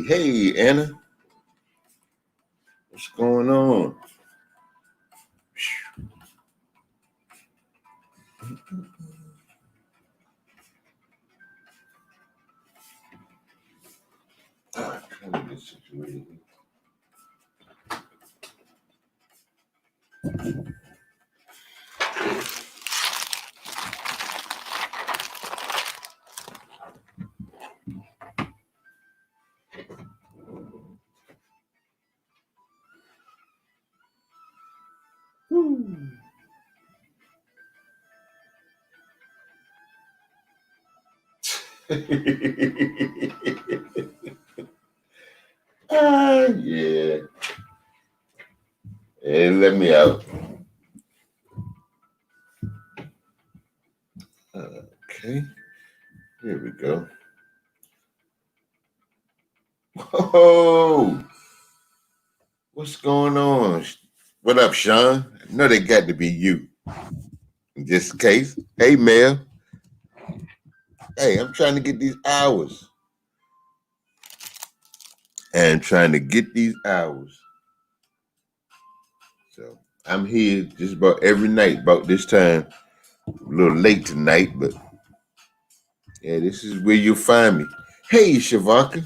Hey, Anna. What's going on? Trying to get situated. Yeah. Hey, let me out. Okay. Here we go. Whoa. What's going on? What up, Sean? I know they got to be you. In this case. Hey, Mel. Hey, I'm trying to get these hours. And trying to get these hours. So I'm here just about every night, about this time. A little late tonight, but yeah, this is where you'll find me. Hey, Shavaka.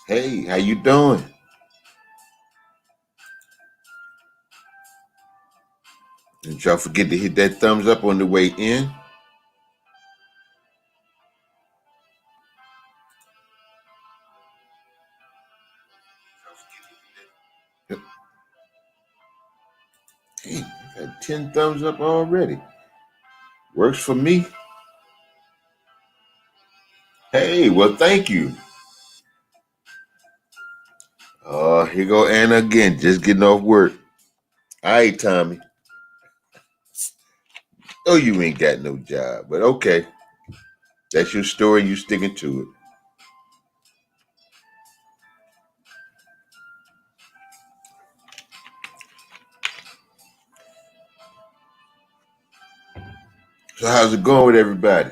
Hey, how you doing? Didn't y'all forget to hit that thumbs up on the way in? Hey, I got 10 thumbs up already. Works for me. Hey, well, thank you. Here go Anna again, just getting off work. All right, Tommy. Oh, you ain't got no job, but okay. That's your story, you sticking to it. So how's it going with everybody?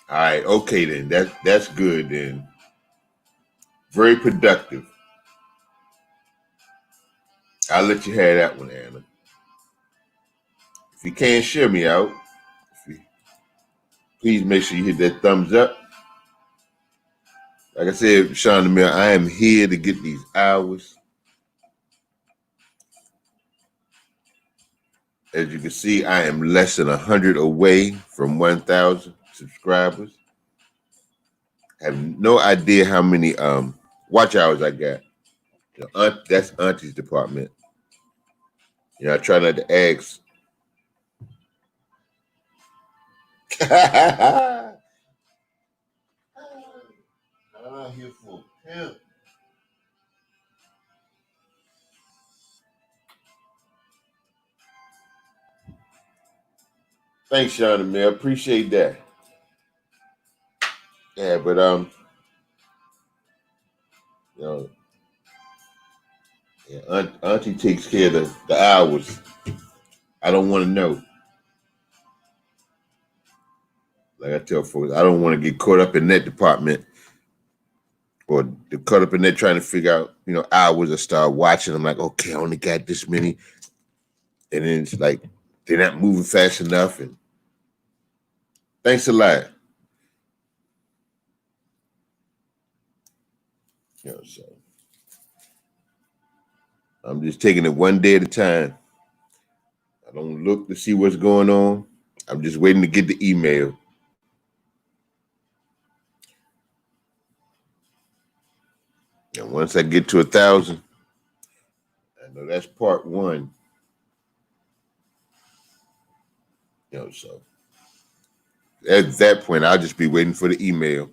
All right, okay then. That's good then. Very productive. I'll let you have that one, Anna. If you can't share me out, please make sure you hit that thumbs up. Like I said, Sean DeMille, I am here to get these hours. As you can see, I am less than 100 away from 1,000 subscribers. I have no idea how many watch hours I got. That's Auntie's department. I try not to ask I'm here for him. Thanks, Sean and Mel. Appreciate that. Yeah, but you know, yeah, Auntie takes care of the hours. I don't want to know. Like I tell folks, I don't want to get caught up in that department or caught up in there trying to figure out, hours. I start watching. I'm like, okay, I only got this many, and then it's like they're not moving fast enough. And thanks a lot. So I'm just taking it one day at a time. I don't look to see what's going on. I'm just waiting to get the email. And once I get to 1,000, I know that's part one. So at that point, I'll just be waiting for the email.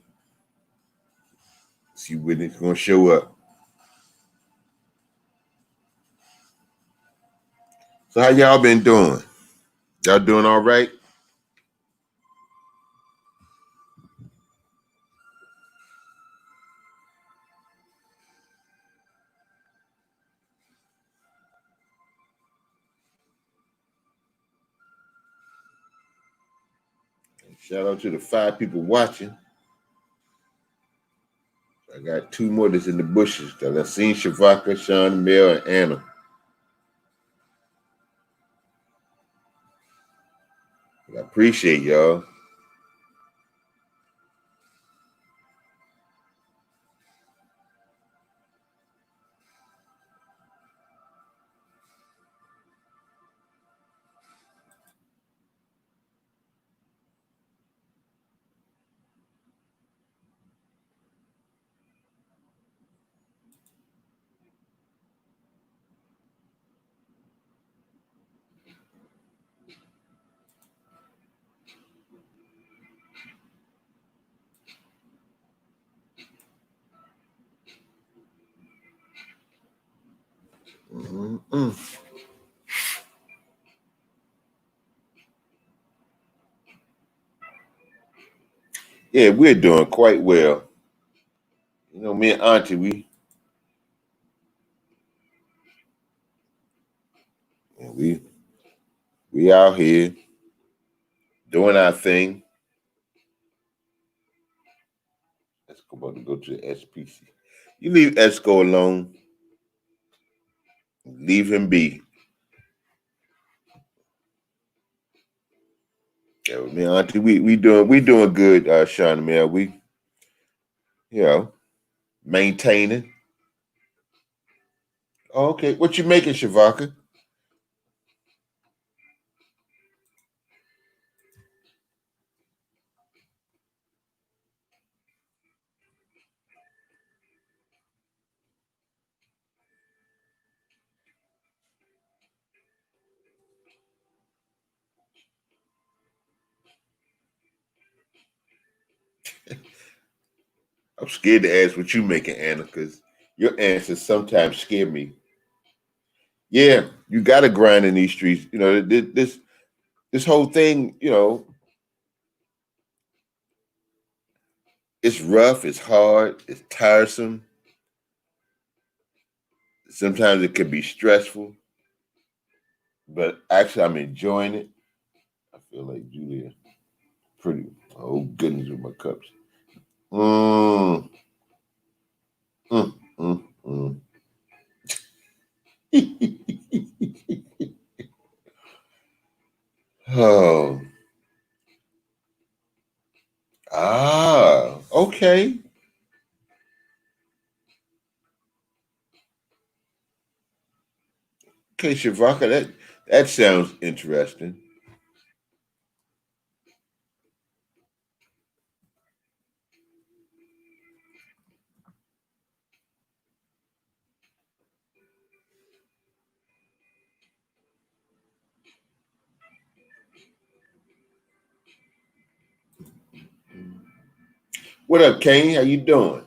See when it's gonna show up. So how y'all been doing? Y'all doing all right? Shout out to the 5 people watching. I got 2 more that's in the bushes because I seen Shavaka, Sean, Mel, and Anna. I appreciate y'all. Mm-mm. Yeah, we're doing quite well. Me and Auntie, we we out here doing our thing. Let's go about to go to the SPC. You leave Esco alone. Leave him be. Yeah, me and Auntie, we doing good, Sean and Mel. We, you know, maintaining. Oh, okay. What you making, Shavaka? I'm scared to ask what you making, Anna, because your answers sometimes scare me. Yeah, you got to grind in these streets. This whole thing. It's rough. It's hard. It's tiresome. Sometimes it can be stressful, but actually, I'm enjoying it. I feel like Julia, pretty. Oh goodness, with my cups. Mm, mm, mm, mm. Oh, okay. Okay, Shavaka, that sounds interesting. What up, Kane? How you doing?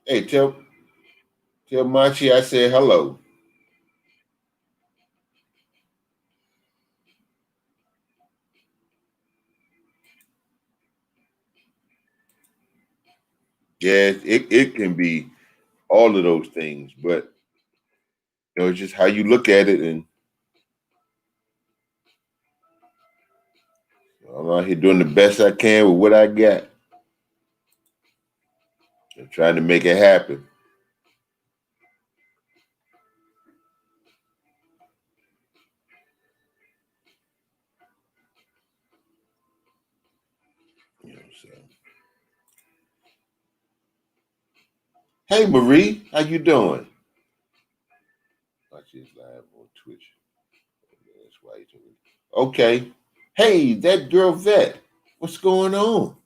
Hey, tell Machi I said hello. Yeah, it can be all of those things, but it's just how you look at it, and I'm out here doing the best I can with what I got and trying to make it happen. So. Hey, Marie, how you doing? Watch this live on Twitch. That's why you told me. Okay. Hey, that girl vet. What's going on?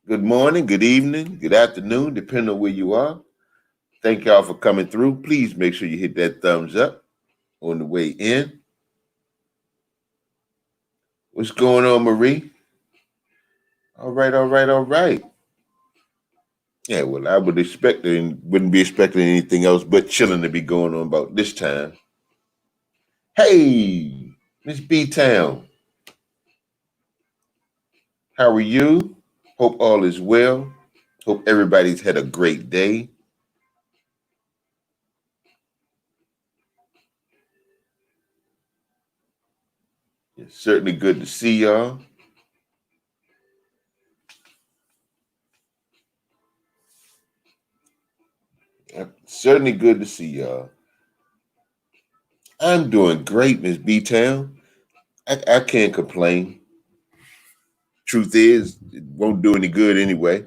Good morning, good evening, good afternoon, depending on where you are. Thank y'all for coming through. Please make sure you hit that thumbs up on the way in. What's going on, Marie? All right, all right, all right. Yeah, well, I would expect and wouldn't be expecting anything else but chilling to be going on about this time. Hey, Miss B Town, how are you? Hope all is well. Hope everybody's had a great day. It's certainly good to see y'all. Certainly good to see y'all. I'm doing great, Miss B Town. I can't complain. Truth is, it won't do any good anyway.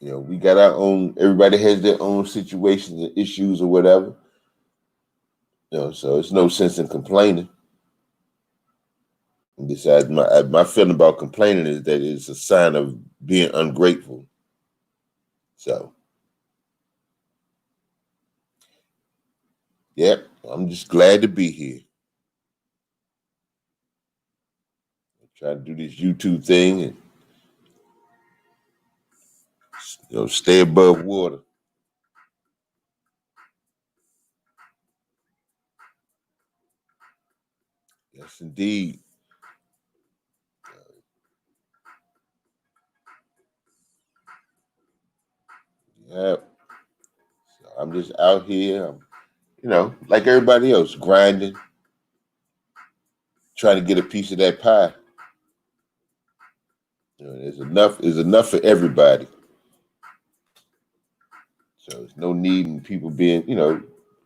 We got our own. Everybody has their own situations and issues or whatever. So it's no sense in complaining. And besides, my feeling about complaining is that it's a sign of being ungrateful. So, yep, I'm just glad to be here. I'm trying to do this YouTube thing and stay above water. Yes, indeed. Yep. So I'm just out here. Like everybody else, grinding, trying to get a piece of that pie. There's enough. There's enough for everybody. So there's no need in people being,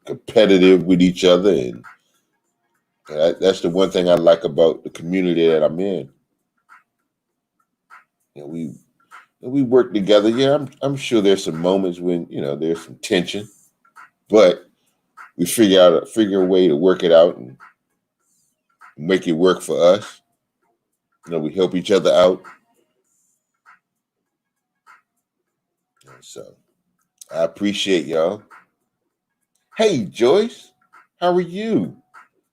competitive with each other, and that's the one thing I like about the community that I'm in. We work together. Yeah, I'm sure there's some moments when there's some tension, but we figure a way to work it out and make it work for us. We help each other out. So I appreciate y'all. Hey, Joyce, how are you?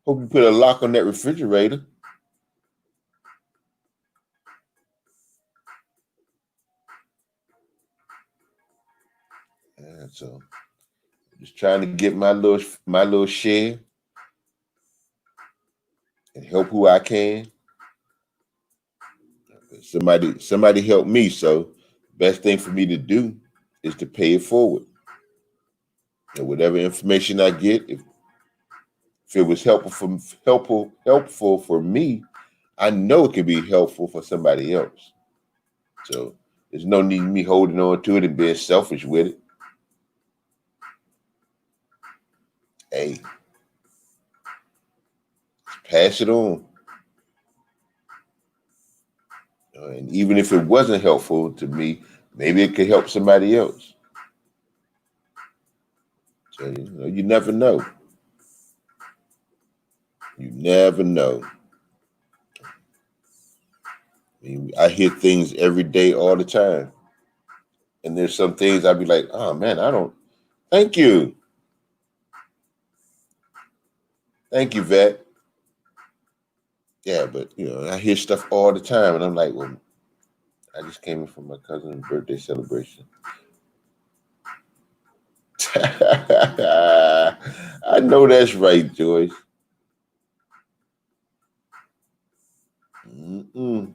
Hope you put a lock on that refrigerator. So just trying to get my little share and help who I can. Somebody help me. So best thing for me to do is to pay it forward. And whatever information I get, if it was helpful for me, I know it can be helpful for somebody else. So there's no need in me holding on to it and being selfish with it. Hey, pass it on. And even if it wasn't helpful to me, maybe it could help somebody else. So you never know. You never know. I hear things every day, all the time. And there's some things I'd be like, oh man, I don't. Thank you. Thank you, Vet. Yeah, but I hear stuff all the time, and I'm like, well, I just came in from my cousin's birthday celebration. I know that's right, Joyce. Mm-mm.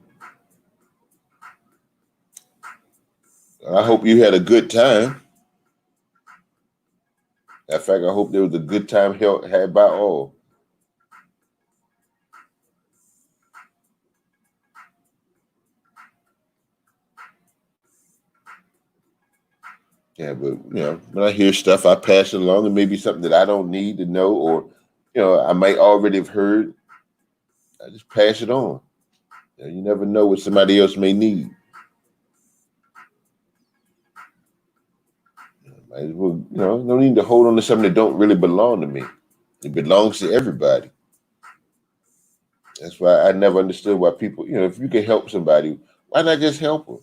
I hope you had a good time. In fact, I hope there was a good time had by all. Yeah, but when I hear stuff, I pass it along, and maybe something that I don't need to know, or I might already have heard. I just pass it on. You never know what somebody else may need. Might as well, no need to hold on to something that don't really belong to me. It belongs to everybody. That's why I never understood why people, if you can help somebody, why not just help them?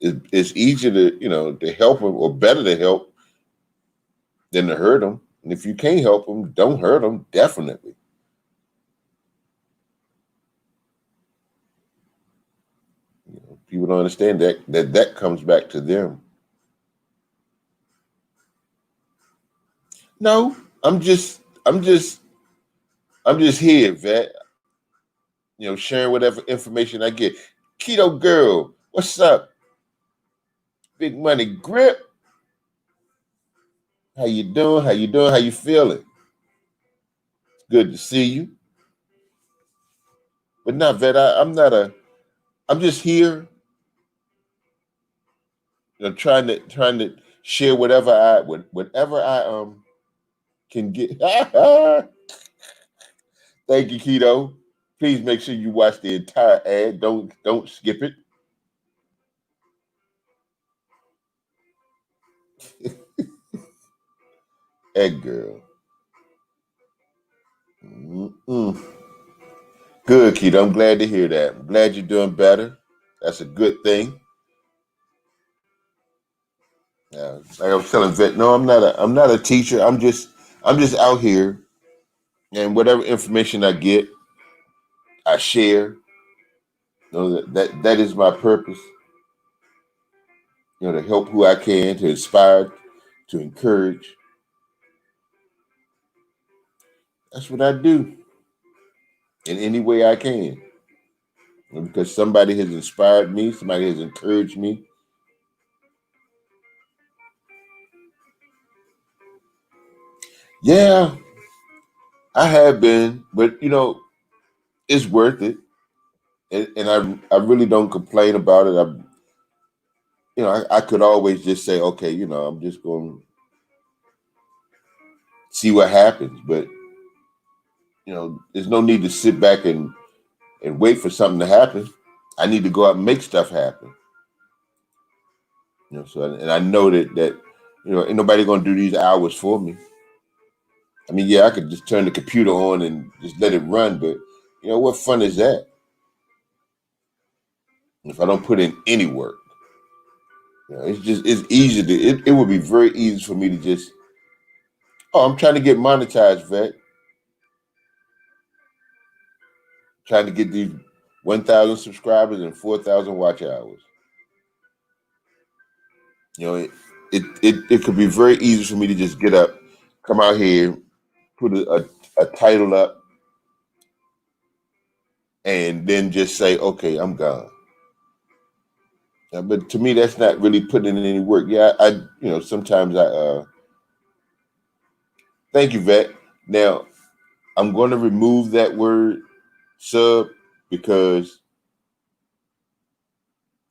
It's easier to, to help them, or better to help than to hurt them. And if you can't help them, don't hurt them. Definitely. People don't understand that comes back to them. No, I'm just here, Vet. Sharing whatever information I get. Keto girl, what's up? Big money grip. How you doing? How you doing? How you feeling? Good to see you. But not Vet. I'm not a. I'm just here. Trying to share whatever I can get. Thank you, Keto. Please make sure you watch the entire ad. Don't skip it. Egg girl. Mm-mm. Good, Keto. I'm glad to hear that. I'm glad you're doing better. That's a good thing. Like I was telling Vet, no, I'm not a teacher. I'm just out here, and whatever information I get, I share. That is my purpose. To help who I can, to inspire, to encourage. That's what I do in any way I can. Because somebody has inspired me, somebody has encouraged me. Yeah, I have been, but it's worth it, and I really don't complain about it. I could always just say, okay, I'm just going to see what happens, but there's no need to sit back and wait for something to happen. I need to go out and make stuff happen. So and I know that ain't nobody gonna do these hours for me. I mean, yeah, I could just turn the computer on and just let it run, but what fun is that if I don't put in any work? It's easy to it would be very easy for me to just, oh, I'm trying to get monetized, Vet. Trying to get these 1,000 subscribers and 4,000 watch hours. It could be very easy for me to just get up, come out here, put a title up, and then just say, okay, I'm gone. But to me, that's not really putting in any work. Yeah, sometimes thank you, Vet. Now, I'm going to remove that word sub because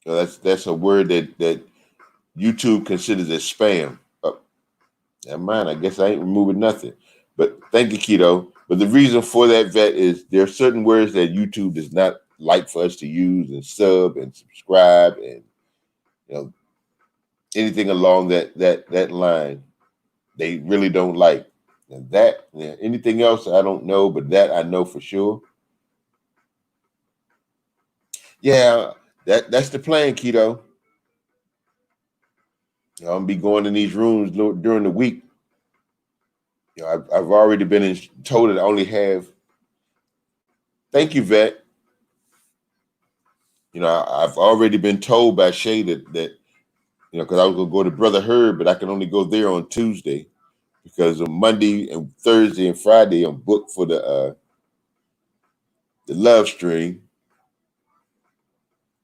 that's a word that YouTube considers as spam. Oh, never mind. I guess I ain't removing nothing. But thank you, Keto. But the reason for that, Vet, is there are certain words that YouTube does not like for us to use, and sub and subscribe and anything along that line. They really don't like. And anything else I don't know, but that I know for sure. Yeah, that's the plan, Keto. I'm gonna be going in these rooms during the week. I've already been told that I only have. Thank you, Vet. I've already been told by Shay that because I was gonna go to Brother Herb, but I can only go there on Tuesday because on Monday and Thursday and Friday I'm booked for the love stream.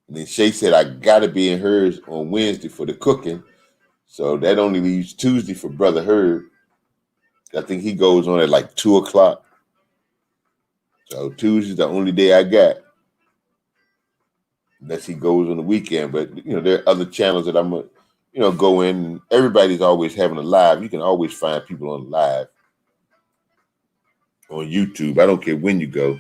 And then Shay said I gotta be in hers on Wednesday for the cooking. So that only leaves Tuesday for Brother Herb. I think he goes on at like 2:00. So Tuesday's the only day I got. Unless he goes on the weekend. But there are other channels that I'm gonna go in. Everybody's always having a live. You can always find people on live on YouTube. I don't care when you go.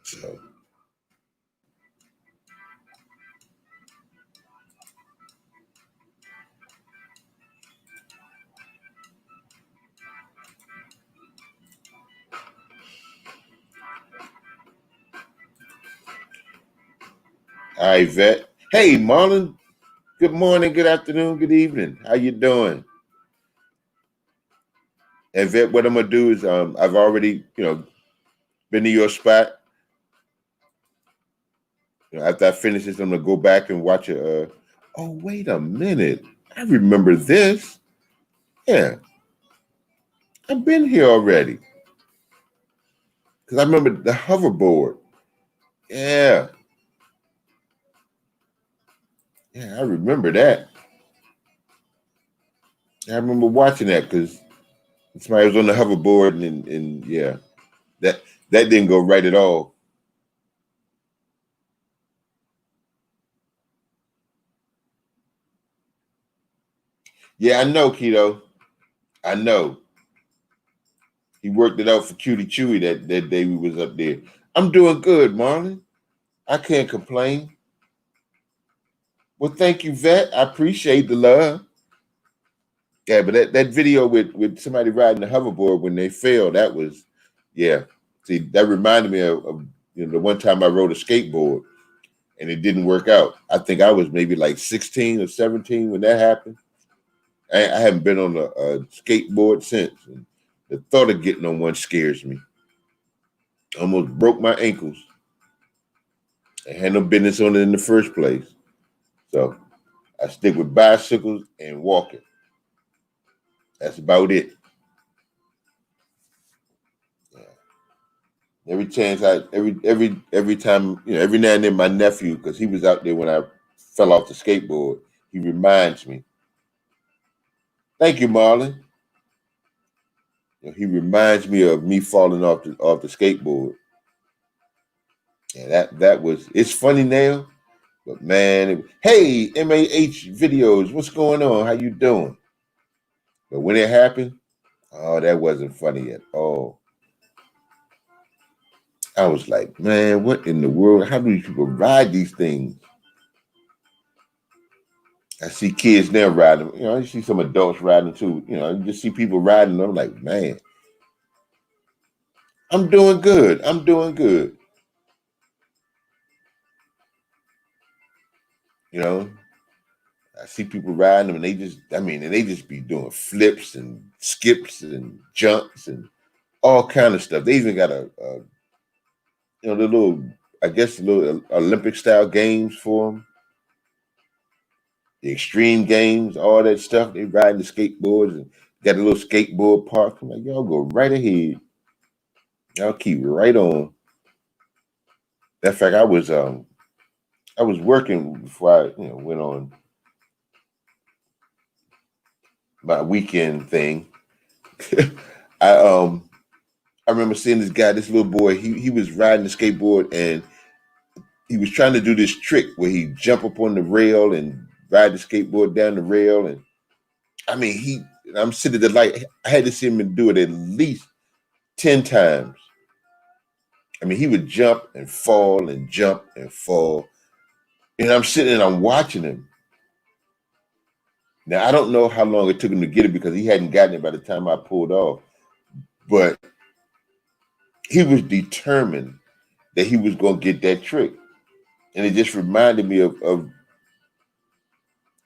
So all right, Vet. Hey, Marlon. Good morning, good afternoon, good evening. How you doing? And Vet, what I'm gonna do is I've already, been to your spot. After I finish this, I'm gonna go back and watch it. Oh, wait a minute. I remember this. Yeah, I've been here already. Because I remember the hoverboard. Yeah. Yeah, I remember that. I remember watching that because somebody was on the hoverboard and yeah, that that didn't go right at all. Yeah, I know, Keto. I know. He worked it out for Cutie Chewy that day we was up there. I'm doing good, Marlon. I can't complain. Well, thank you, Vet. I appreciate the love. Yeah, but that video with somebody riding the hoverboard when they fell, that was, yeah. See, that reminded me of the one time I rode a skateboard and it didn't work out. I think I was maybe like 16 or 17 when that happened. I haven't been on a skateboard since. And the thought of getting on one scares me. Almost broke my ankles. I had no business on it in the first place. So I stick with bicycles and walking. That's about it. Every chance every time, every now and then my nephew, because he was out there when I fell off the skateboard, he reminds me. Thank you, Marlon. He reminds me of me falling off the skateboard. And that was it's funny now, but man, hey, MAH videos, what's going on? How you doing? But when it happened, oh, that wasn't funny at all. I was like, man, what in the world? How do these people ride these things? I see kids now riding. I see some adults riding too. You just see people riding. I'm like, man, I'm doing good. I'm doing good. You know, I see people riding them, and they just be doing flips and skips and jumps and all kind of stuff. They even got the little, I guess, the little Olympic style games for them, the extreme games, all that stuff. They riding the skateboards and got a little skateboard park. I'm like, y'all go right ahead. Y'all keep right on. In fact, I was working before I went on my weekend thing. I I remember seeing this little boy. He was riding the skateboard and he was trying to do this trick where he jump up on the rail and ride the skateboard down the rail. And I mean, I'm sitting there like I had to see him do it at least 10 times. I mean, he would jump and fall and jump and fall. And I'm sitting and I'm watching him. Now I don't know how long it took him to get it because he hadn't gotten it by the time I pulled off. But he was determined that he was going to get that trick. And it just reminded me of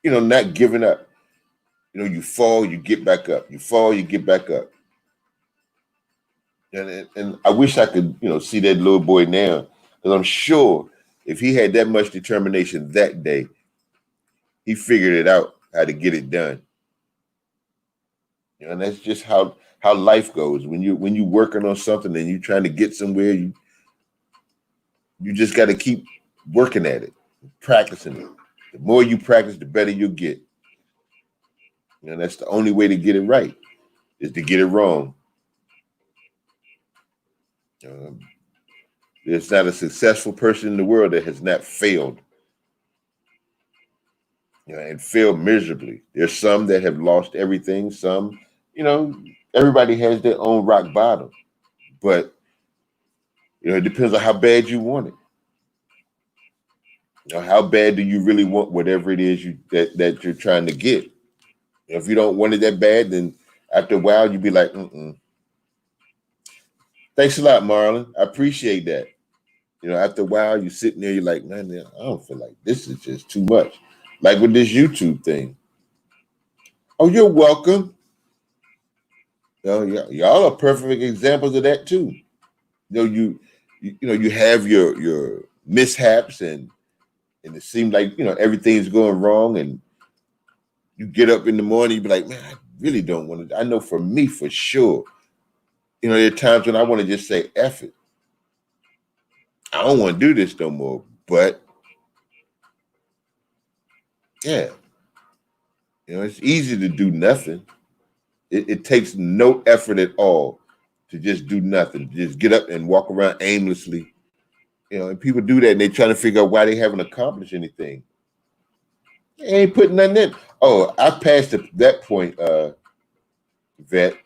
not giving up. You fall, you get back up. You fall, you get back up. And I wish I could, see that little boy now, because I'm sure if he had that much determination that day, he figured it out how to get it done. And that's just how life goes. When you working on something and you're trying to get somewhere, you just got to keep working at it, practicing it. The more you practice, the better you'll get. That's the only way to get it right, is to get it wrong. There's not a successful person in the world that has not failed, and failed miserably. There's some that have lost everything. Some, everybody has their own rock bottom, but it depends on how bad you want it. How bad do you really want whatever it is that you're trying to get? If you don't want it that bad, then after a while you'd be like, mm-mm. Thanks a lot, Marlon. I appreciate that. After a while, you're sitting there, you're like, man, I don't feel like this is just too much. Like with this YouTube thing. Oh, you're welcome. Y'all are perfect examples of that too. You have your mishaps, and it seems like everything's going wrong, and you get up in the morning, you be like, man, I really don't want to. I know for me, for sure, there are times when I want to just say, F it. I don't want to do this no more. But yeah, it's easy to do nothing. It takes no effort at all to just do nothing. Just get up and walk around aimlessly. And people do that and they try to figure out why they haven't accomplished anything. They ain't putting nothing in. Oh, I passed that point, Vet.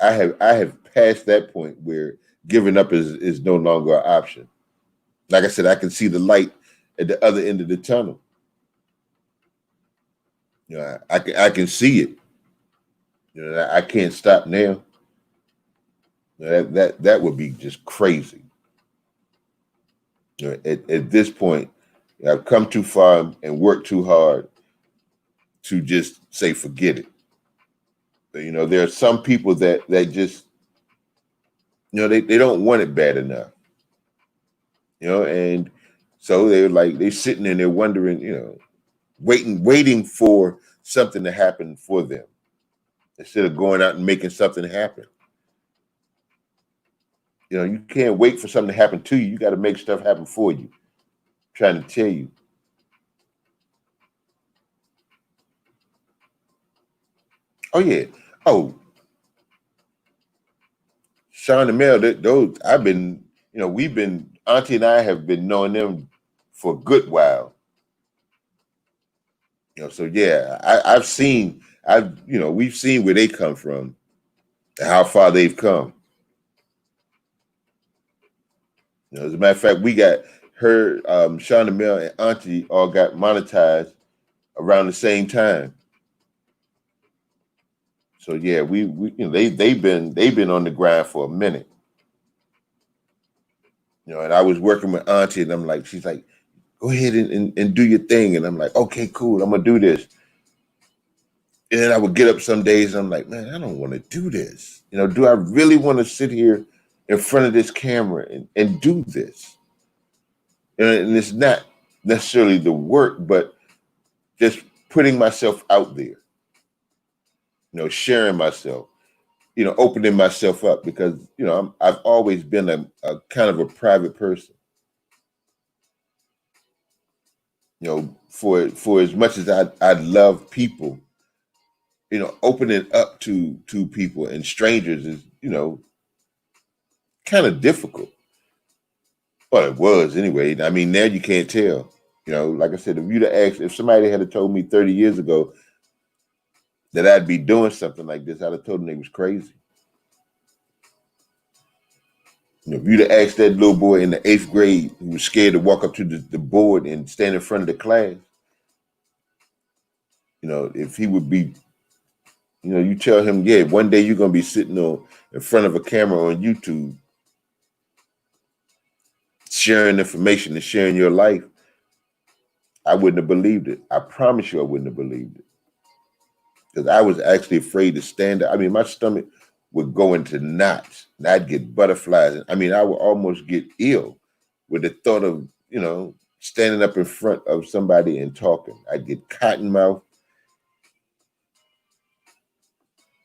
I have passed that point where giving up is no longer an option. Like I said, I can see the light at the other end of the tunnel. I can see it. I can't stop now. That would be just crazy. At this point, I've come too far and worked too hard to just say forget it. But, there are some people that just they don't want it bad enough. And so they're sitting there and they're wondering, waiting for something to happen for them instead of going out and making something happen. You can't wait for something to happen to you. You got to make stuff happen for you. I'm trying to tell you. Oh yeah. Oh, Sean and Mel, those Auntie and I have been knowing them for a good while. So yeah, we've seen where they come from and how far they've come. As a matter of fact, we got her, Sean and Mel and Auntie all got monetized around the same time. So yeah, we they've been on the grind for a minute. And I was working with Auntie, and she's like, go ahead and do your thing. And I'm like, okay, cool, I'm gonna do this. And then I would get up some days and I'm like, man, I don't want to do this. Do I really want to sit here in front of this camera and do this? And it's not necessarily the work, but just putting myself out there, sharing myself, opening myself up, because, I've always been a kind of a private person. For as much as I love people, opening up to people and strangers is, kind of difficult. Well, it was anyway. I mean, now you can't tell. Like I said, if somebody had told me 30 years ago that I'd be doing something like this, I'd have told them they was crazy. If you'd have asked that little boy in the 8th grade who was scared to walk up to the board and stand in front of the class, if he would be, you tell him, yeah, one day you're going to be sitting in front of a camera on YouTube. sharing information and sharing your life, I wouldn't have believed it. I promise you I wouldn't have believed it. Because I was actually afraid to stand up. I mean, my stomach would go into knots and I'd get butterflies. I mean, I would almost get ill with the thought of, standing up in front of somebody and talking. I'd get cotton mouth.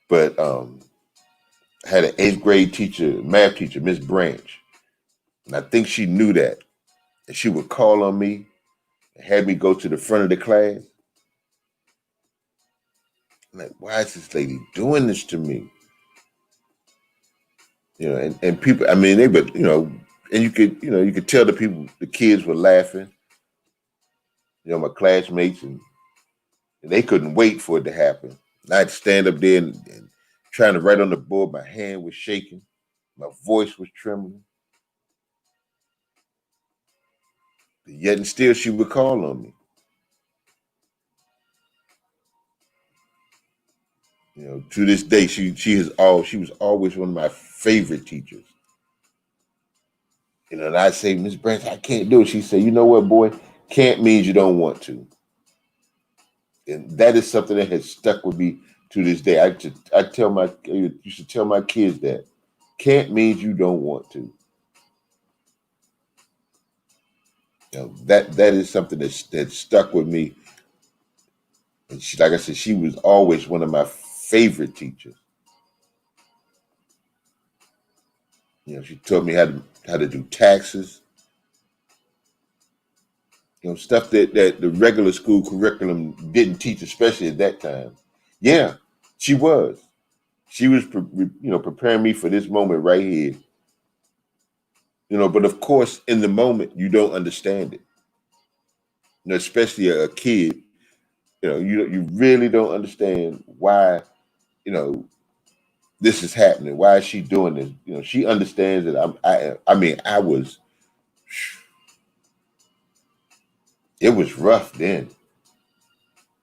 But I had an eighth grade teacher, math teacher, Miss Branch. And I think she knew that. And she would call on me and have me go to the front of the class. I'm like, why is this lady doing this to me? And people, I mean, they would, and you could tell the kids were laughing, my classmates, and they couldn't wait for it to happen. And I'd stand up there and trying to write on the board. My hand was shaking. My voice was trembling. But yet and still, she would call on me. To this day, she was always one of my favorite teachers. And I'd say, Miss Branch, I can't do it. She said, you know what, boy? Can't means you don't want to. And that is something that has stuck with me to this day. I used to tell my kids that can't means you don't want to. That is something that stuck with me. And she, like I said, she was always one of my favorite teachers. She taught me how to do taxes. Stuff that the regular school curriculum didn't teach, especially at that time. Yeah, she was. She was, preparing me for this moment right here. But of course, in the moment, you don't understand it. Especially a kid. You really don't understand why, this is happening. Why is she doing this? She understands that I was. It was rough then.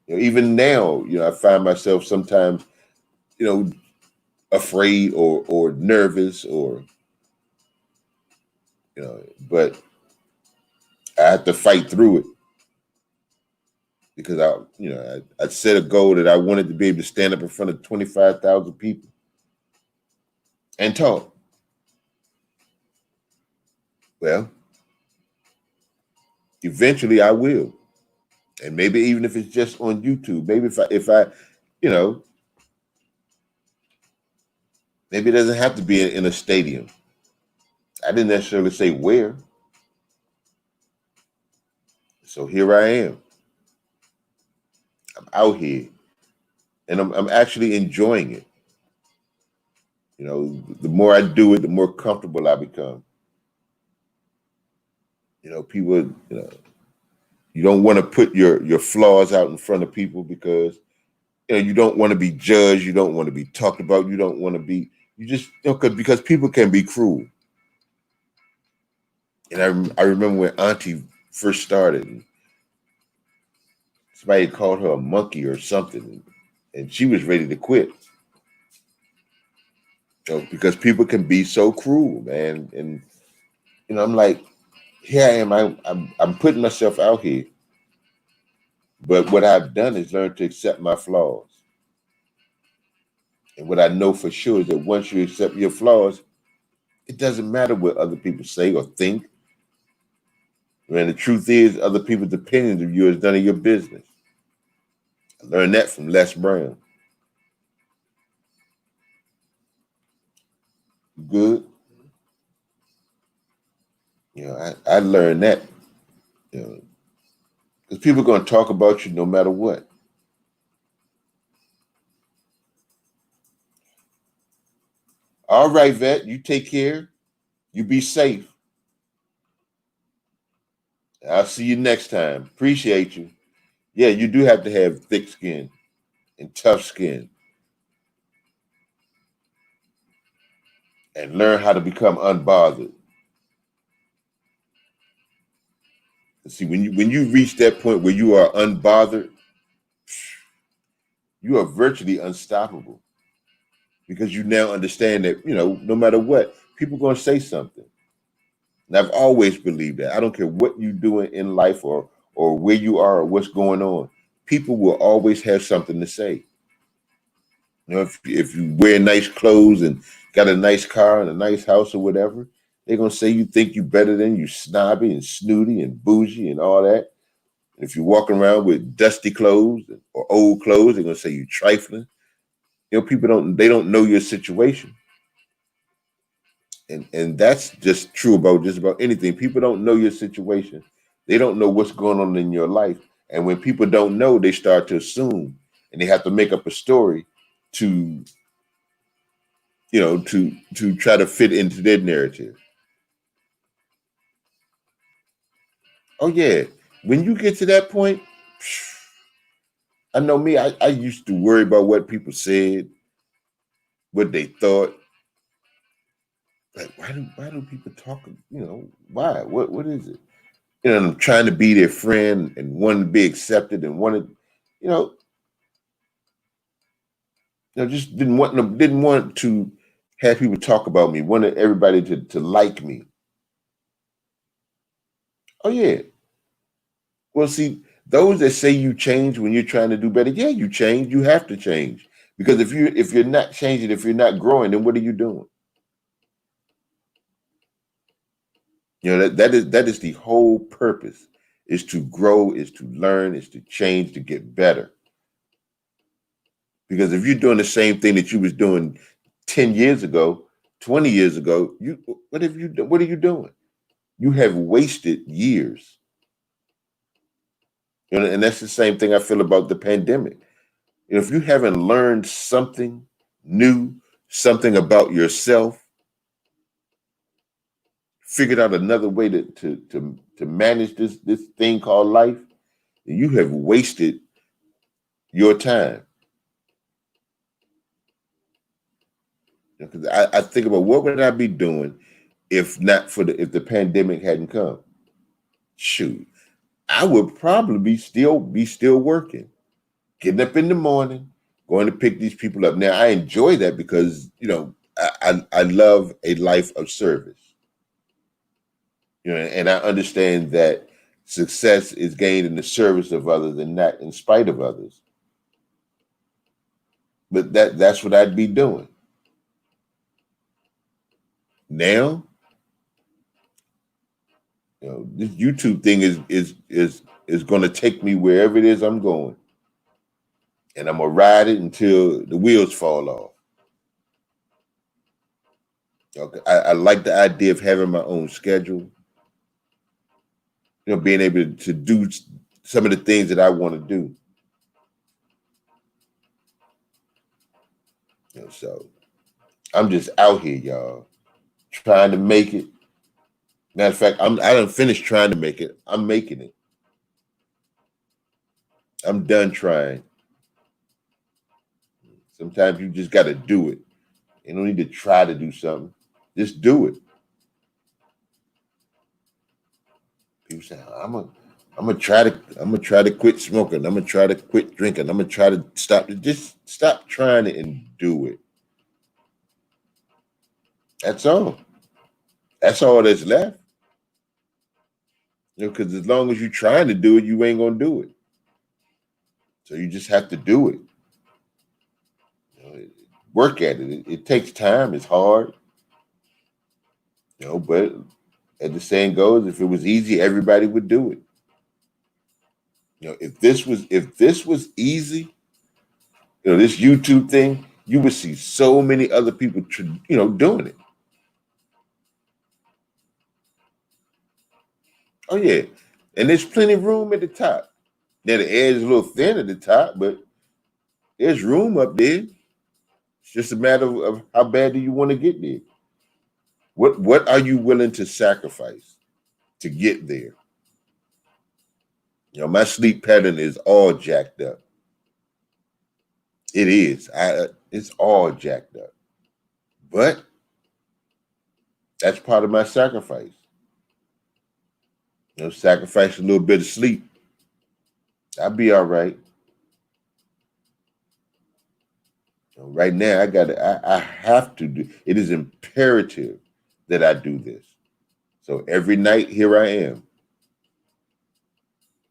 Even now, I find myself sometimes, afraid or nervous but I have to fight through it because I set a goal that I wanted to be able to stand up in front of 25,000 people and talk. Well, eventually I will. And maybe even if it's just on YouTube, maybe if I, maybe it doesn't have to be in a stadium. I didn't necessarily say where. So here I am. I'm out here and I'm actually enjoying it. The more I do it, the more comfortable I become. People, you don't want to put your flaws out in front of people because, you don't want to be judged. You don't want to be talked about. You don't want to be, you just, because people can be cruel. And I remember when Auntie first started, somebody called her a monkey or something, and she was ready to quit. Because people can be so cruel, man. And I'm like, here I am. I'm putting myself out here. But what I've done is learn to accept my flaws. And what I know for sure is that once you accept your flaws, it doesn't matter what other people say or think. And the truth is, other people's opinions of you is none of your business. I learned that from Les Brown. Good. I learned that. Because people are going to talk about you no matter what. All right, vet, you take care. You be safe. I'll see you next time. Appreciate you. Yeah, you do have to have thick skin and tough skin and learn how to become unbothered. See, when you reach that point where you are unbothered, you are virtually unstoppable because you now understand that, no matter what, people are going to say something. And I've always believed that. I don't care what you doing in life or where you are or what's going on. People will always have something to say. You know, if you wear nice clothes and got a nice car and a nice house or whatever, they're gonna say you think you better than you, snobby and snooty and bougie and all that. If you're walking around with dusty clothes or old clothes, they're gonna say you trifling. You know, people don't know your situation. And that's just true about just about anything. People don't know your situation. They don't know what's going on in your life. And when people don't know, they start to assume and they have to make up a story to, to try to fit into their narrative. Oh yeah. When you get to that point, I know me, I used to worry about what people said, what they thought. Like, why do people talk? Why? What is it? And I'm trying to be their friend and wanting to be accepted and wanted, you know, just didn't want to have people talk about me. Wanted everybody to like me. Oh yeah. Well, see, those that say you change when you're trying to do better, yeah, you change. You have to change because if you're not changing, if you're not growing, then what are you doing? That is the whole purpose is to grow, is to learn, is to change, to get better. Because if you're doing the same thing that you was doing 10 years ago, 20 years ago, what are you doing? You have wasted years. And that's the same thing I feel about the pandemic. If you haven't learned something new, something about yourself, figured out another way to manage this thing called life, you have wasted your time. Because I think about what would I be doing if the pandemic hadn't come. Shoot, I would probably be still working, getting up in the morning, going to pick these people up. Now I enjoy that because I love a life of service. And I understand that success is gained in the service of others and not in spite of others. But that's what I'd be doing. Now, this YouTube thing is going to take me wherever it is I'm going, and I'm gonna ride it until the wheels fall off. Okay, I like the idea of having my own schedule. Being able to do some of the things that I want to do. So I'm just out here, y'all, trying to make it. Matter of fact, I done finished trying to make it. I'm making it. I'm done trying. Sometimes you just got to do it. You don't need to try to do something. Just do it. People say, I'm gonna try to quit smoking. I'm gonna try to quit drinking. I'm gonna try to stop. Just stop trying it and do it. That's all. That's all that's left. Because as long as you're trying to do it, you ain't gonna do it. So you just have to do it. Work at it. It takes time. It's hard. But as the saying goes, if it was easy, everybody would do it. If this was easy, this YouTube thing, you would see so many other people, doing it. Oh yeah, and there's plenty of room at the top. Now the edge is a little thin at the top, but there's room up there. It's just a matter of how bad do you want to get there. What are you willing to sacrifice to get there? My sleep pattern is all jacked up. It is. It's all jacked up. But that's part of my sacrifice. Sacrifice a little bit of sleep. I'll be all right. Right now, I have to do. It is imperative that I do this. So every night, here I am.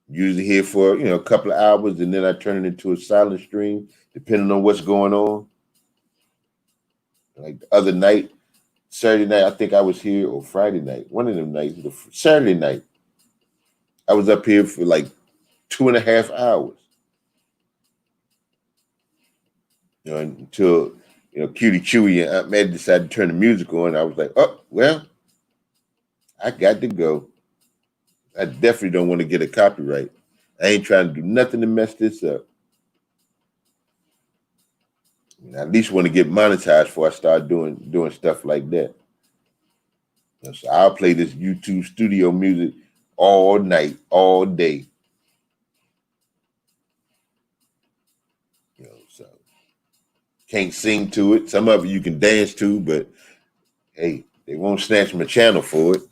Usually here for a couple of hours, and then I turn it into a silent stream, depending on what's going on. Like the other night, Saturday night, I think I was here, or Friday night, one of them nights, Saturday night, I was up here for like 2.5 hours. Until Cutie Chewy and Aunt Maddie decided to turn the music on. I was like, oh well, I got to go. I definitely don't want to get a copyright. I ain't trying to do nothing to mess this up. I at least want to get monetized before I start doing stuff like that. So I'll play this YouTube studio music all night, all day. So can't sing to it. Some of it you can dance to, but hey, they won't snatch my channel for it.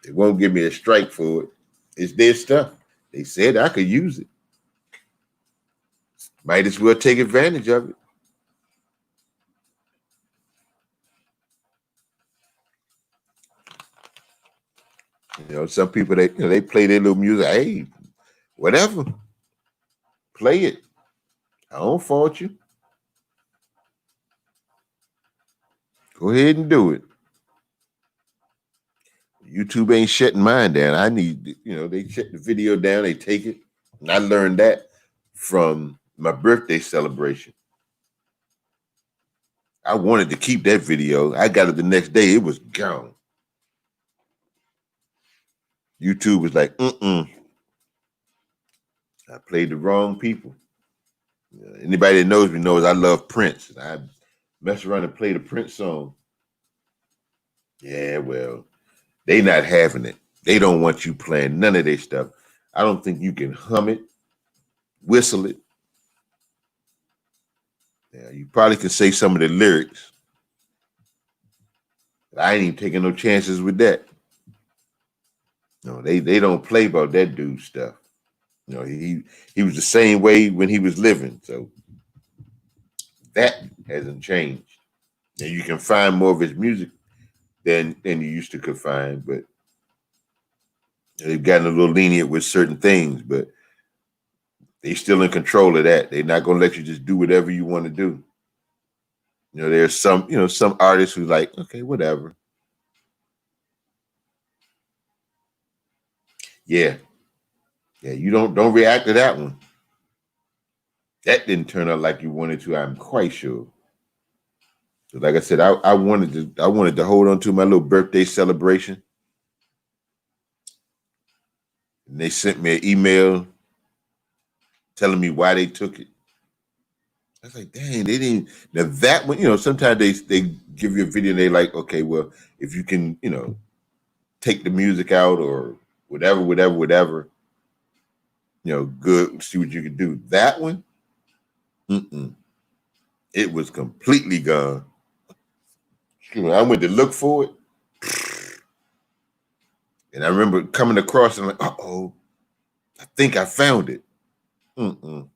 They won't give me a strike for it. It's their stuff. They said I could use it. Might as well take advantage of it. Some people they play their little music. Hey, whatever, play it. I don't fault you. Go ahead and do it. YouTube ain't shutting mine down. I need, they shut the video down. They take it, and I learned that from my birthday celebration. I wanted to keep that video. I got it the next day. It was gone. YouTube was like, I played the wrong people. Anybody that knows me knows I love Prince. I mess around and play the Prince song. Yeah, well, they not having it. They don't want you playing none of their stuff. I don't think you can hum it, whistle it. Yeah, you probably can say some of the lyrics. But I ain't even taking no chances with that. No, they don't play about that dude stuff. He was the same way when he was living. So that hasn't changed. And you can find more of his music than you used to could find, but they've gotten a little lenient with certain things, but they still in control of that. They're not gonna let you just do whatever you want to do. There's some artists who like, okay, whatever. Yeah. Yeah, you don't react to that one. That didn't turn out like you wanted to, I'm quite sure. So like I said, I wanted to hold on to my little birthday celebration. And they sent me an email telling me why they took it. I was like, dang, they didn't. Now that one, sometimes they give you a video and they like, okay, well, if you can, take the music out or whatever, good, see what you can do. That one, it was completely gone. I went to look for it. And I remember coming across and I'm like, uh-oh, I think I found it. Wasn't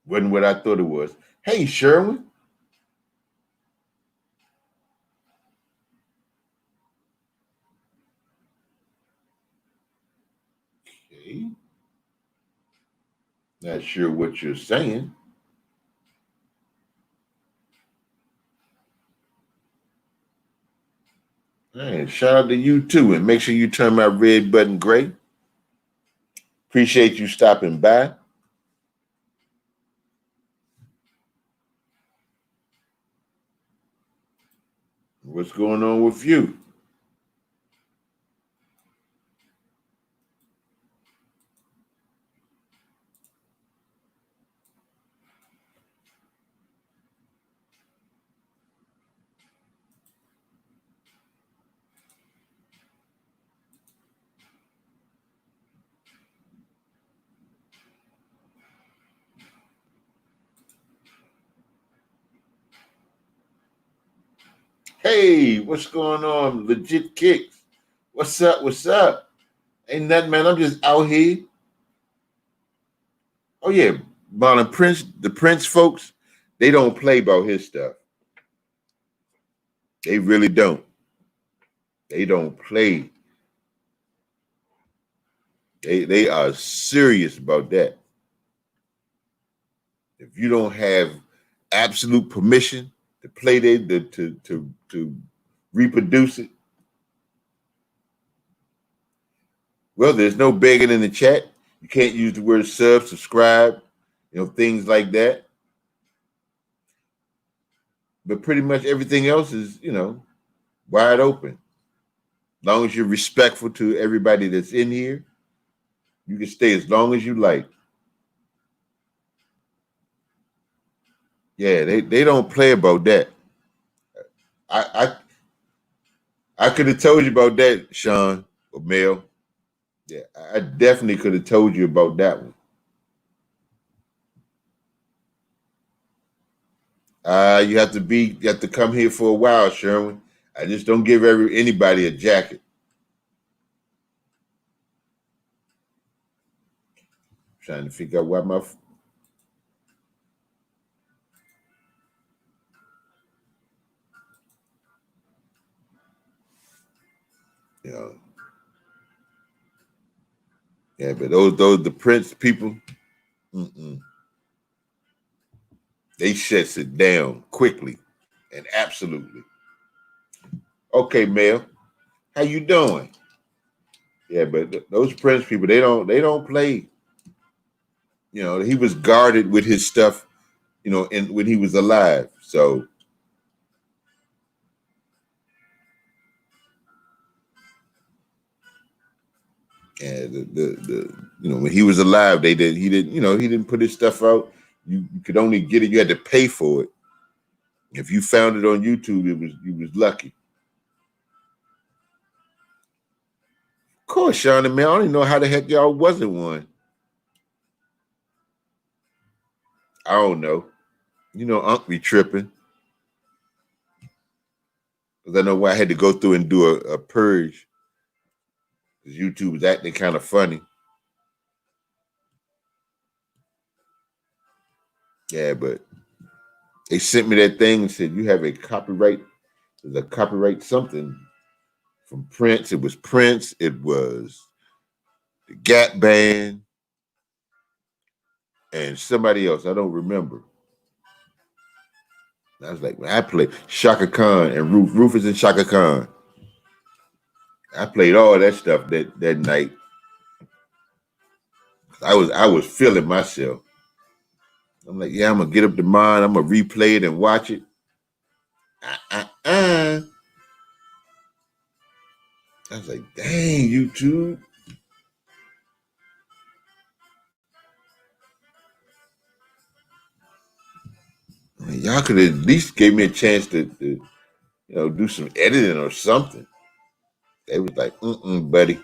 what I thought it was. Hey, Sherwin. Okay. Not sure what you're saying. And shout out to you too. And make sure you turn my red button gray. Appreciate you stopping by. What's going on with you? Hey, what's going on? Legit Kicks. What's up? What's up? Ain't nothing, man. I'm just out here. Oh, yeah. About the Prince folks, they don't play about his stuff. They really don't. They don't play. They are serious about that. If you don't have absolute permission to play to reproduce it, well, there's no begging in the chat. You can't use the word sub, subscribe, things like that. But pretty much everything else is, wide open. As long as you're respectful to everybody that's in here, you can stay as long as you like. Yeah, they don't play about that. I could have told you about that, Sean or Mel. Yeah, I definitely could have told you about that one. You have to come here for a while, Sherwin. I just don't give anybody a jacket. Trying to figure out why my you know. Yeah, but those the Prince people, they shuts it down quickly and absolutely. Okay, Mel, how you doing? Yeah, but those Prince people, they don't play. He was guarded with his stuff, and when he was alive. So yeah, when he was alive, he didn't put his stuff out. You could only get it. You had to pay for it. If you found it on YouTube, you was lucky. Of course, Sean and man, I don't even know how the heck y'all wasn't one. I don't know. Unc be tripping. Because I know why I had to go through and do a purge. Because YouTube was acting kind of funny. Yeah, but they sent me that thing and said, you have a copyright. There's a copyright something from Prince. It was Prince. It was the Gap Band. And somebody else. I don't remember. I was like, man, I played Shaka Khan and Rufus and Shaka Khan. I played all that stuff that night. I was feeling myself. I'm like, yeah, I'm gonna get up tomorrow. I'm gonna replay it and watch it. I was like, dang, YouTube. I mean, y'all could have at least gave me a chance to do some editing or something. They was like, buddy.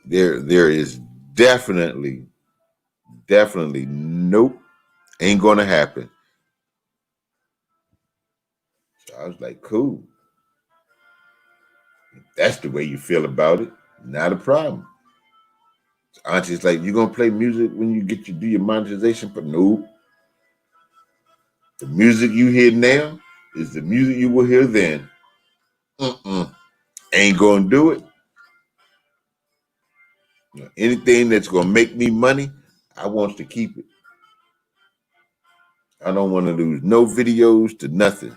There is definitely nope, ain't gonna happen. So I was like, cool. If that's the way you feel about it, not a problem. So Auntie's like, you gonna play music when you do your monetization? But nope. The music you hear now is the music you will hear then. Ain't gonna do it. Anything that's gonna make me money, I want to keep it. I don't want to lose no videos to nothing.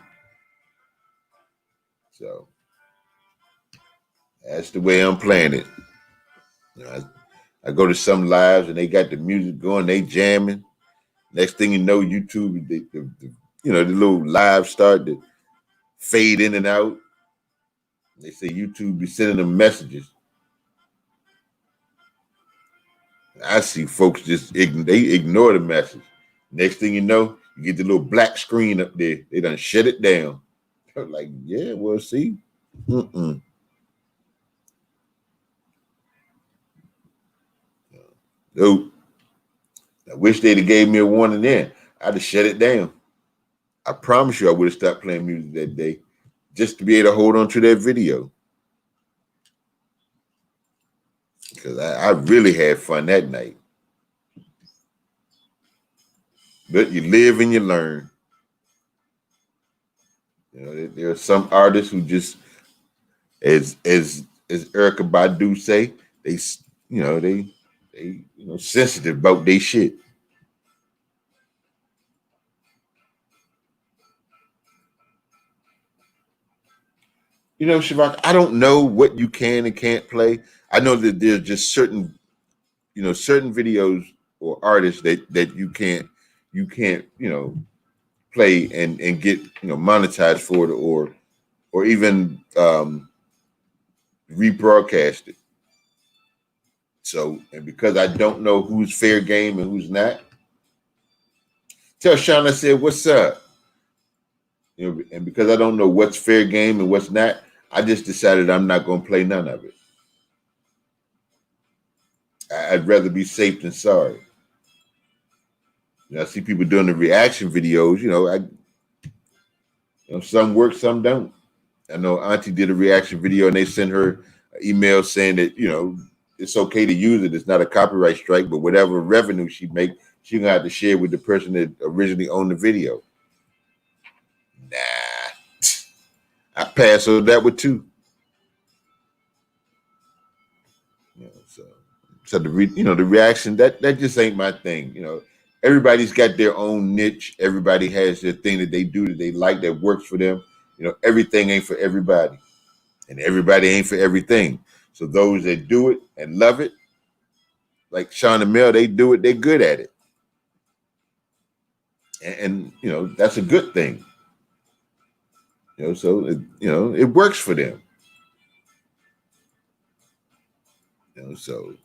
So that's the way I'm playing it. I go to some lives and they got the music going, they jamming. Next thing you know, YouTube, the little live start to fade in and out. They say YouTube be sending them messages. I see folks they ignore the message. Next thing you know, you get the little black screen up there. They done shut it down. I'm like, yeah, well, see. Nope. I wish they'd have gave me a warning then. I'd have shut it down. I promise you I would have stopped playing music that day just to be able to hold on to that video. Because I really had fun that night. But you live and you learn. There are some artists who just, as Erica Badu say, they sensitive about their shit. Shavak, I don't know what you can and can't play. I know that there's just certain videos or artists that you can't play and get monetized for it or even rebroadcast it. So, and because I don't know who's fair game and who's not, tell Sean I said, "What's up?" And because I don't know what's fair game and what's not, I just decided I'm not going to play none of it. I'd rather be safe than sorry. I see people doing the reaction videos. Some work, some don't. I know Auntie did a reaction video, and they sent her an email saying that it's okay to use it. It's not a copyright strike, but whatever revenue she make, she gonna have to share with the person that originally owned the video. Nah, I pass on that one too. So the reaction that just ain't my thing. Everybody's got their own niche. Everybody has their thing that they do that they like that works for them. Everything ain't for everybody, and everybody ain't for everything. So those that do it and love it, like Sean and Mel, they do it. They're good at it, and that's a good thing. So it works for them. So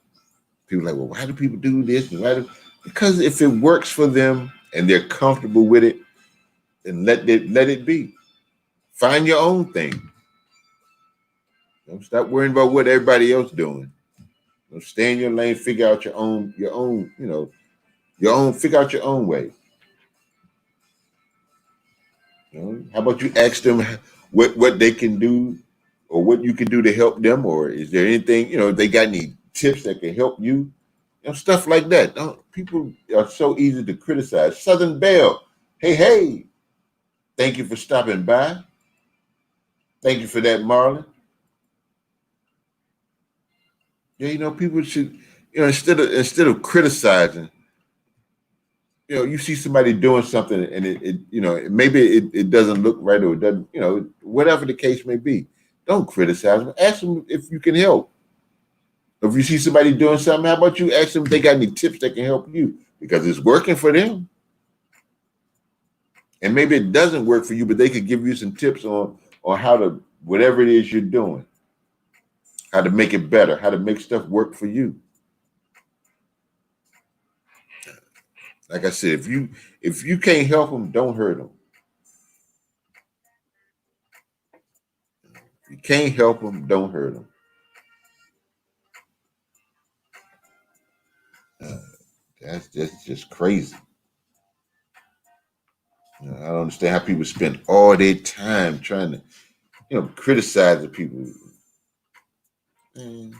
people are like, well, why do people do this? And because if it works for them and they're comfortable with it, then let it be. Find your own thing. Stop worrying about what everybody else doing. Stay in your lane. Figure out your own. Figure out your own way. How about you ask them what they can do, or what you can do to help them, or is there anything if they got any tips that can help you? Stuff like that. People are so easy to criticize. Southern Belle, hey, thank you for stopping by. Thank you for that, Marlon. Yeah, people should, instead of criticizing, you see somebody doing something and maybe it doesn't look right, or it doesn't, whatever the case may be. Don't criticize them. Ask them if you can help. If you see somebody doing something, how about you ask them if they got any tips that can help you? Because it's working for them. And maybe it doesn't work for you, but they could give you some tips on how to, whatever it is you're doing, how to make it better, how to make stuff work for you. Like I said, if you can't help them, don't hurt them. If you can't help them, don't hurt them. That's just crazy. I don't understand how people spend all their time trying to, criticize the people. I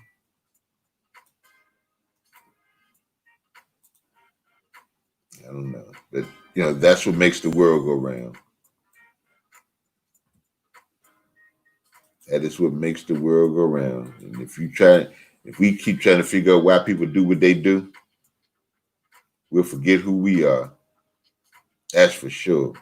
don't know, but that's what makes the world go round. That is what makes the world go round. And if we keep trying to figure out why people do what they do, we'll forget who we are. That's for sure.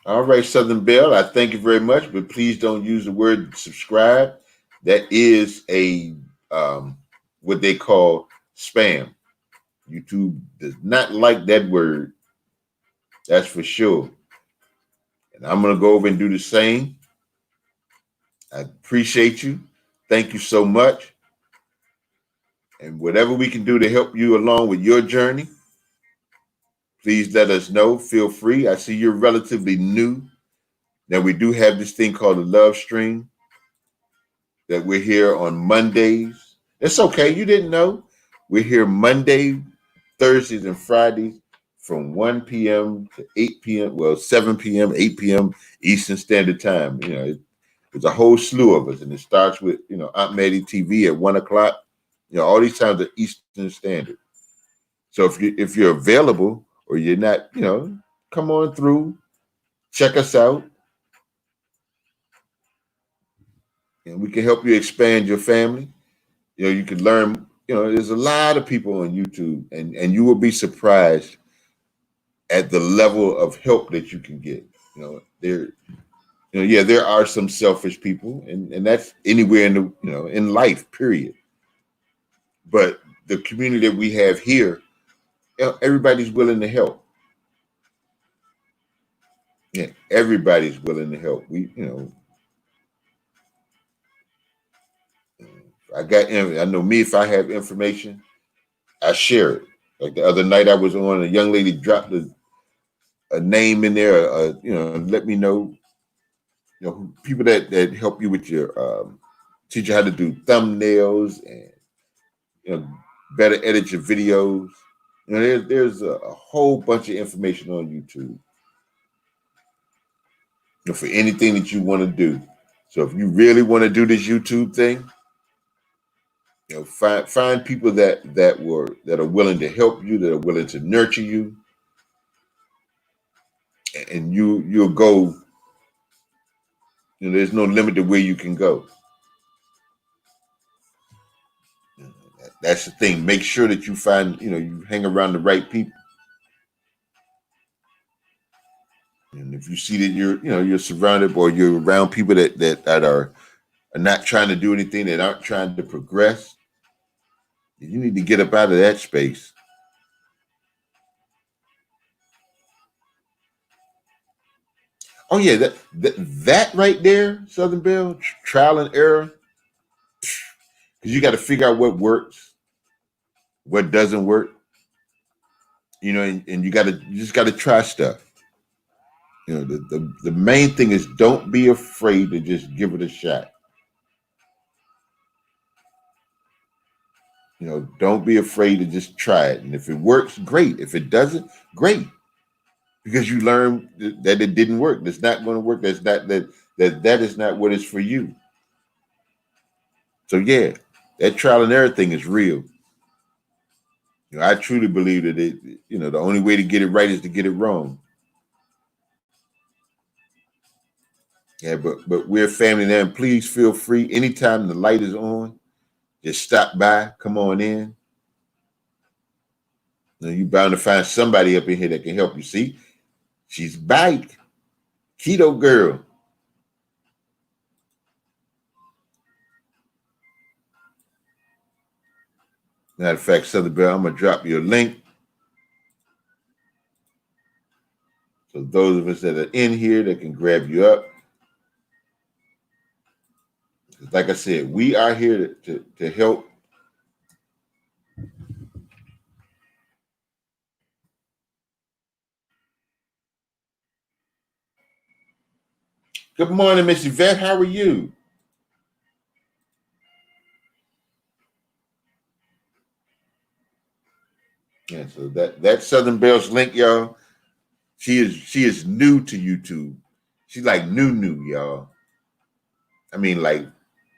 All right, Southern Belle, I thank you very much, but please don't use the word subscribe. That is a what they call spam. YouTube does not like that word. That's for sure. And I'm going to go over and do the same. I appreciate you. Thank you so much. And whatever we can do to help you along with your journey, please let us know. Feel free. I see you're relatively new. Now, we do have this thing called a love stream that we're here on Mondays. It's okay. You didn't know. We're here Monday, Thursdays, and Fridays from 1 p.m. to 8 p.m. Well, 7 p.m., 8 p.m. Eastern Standard Time. There's a whole slew of us, and it starts with, Aunt Maddie TV at 1 o'clock. All these times are Eastern Standard. So if you're available or you're not, come on through, check us out, and we can help you expand your family. You can learn. There's a lot of people on YouTube, and you will be surprised at the level of help that you can get. There, yeah, there are some selfish people, and that's anywhere in the in life, period. But the community that we have here, everybody's willing to help. Yeah, everybody's willing to help. I know me. If I have information, I share it. Like the other night, I was on. A young lady dropped a name in there. Let me know. People that help you with your teach you how to do thumbnails and you know better edit your videos. There's a whole bunch of information on YouTube for anything that you want to do. So if you really want to do this YouTube thing, find people that are willing to help you, that are willing to nurture you, and you'll go. There's no limit to where you can go. That's the thing. Make sure that you find, you hang around the right people. And if you see that you're surrounded or you're around people that are not trying to do anything, that aren't trying to progress, you need to get up out of that space. Oh yeah, that right there, Southern Belle, trial and error, because you got to figure out what works, what doesn't work, and you just got to try stuff. The main thing is don't be afraid to just give it a shot. Don't be afraid to just try it. And if it works, great. If it doesn't, great. Because you learn that it didn't work. That's not going to work. That's not that is not what is for you. So yeah, that trial and error thing is real. I truly believe that the only way to get it right is to get it wrong. Yeah, but we're family now, and please feel free anytime the light is on, just stop by, come on in. You're bound to find somebody up in here that can help you. See, she's back, keto girl. Matter of fact, Southern Belle, I'm gonna drop you a link. So those of us that are in here that can grab you up. Like I said, we are here to help. Good morning, Miss Yvette. How are you? Yeah, so that Southern Belle's link, y'all. She is new to YouTube. She's like new, y'all. I mean, like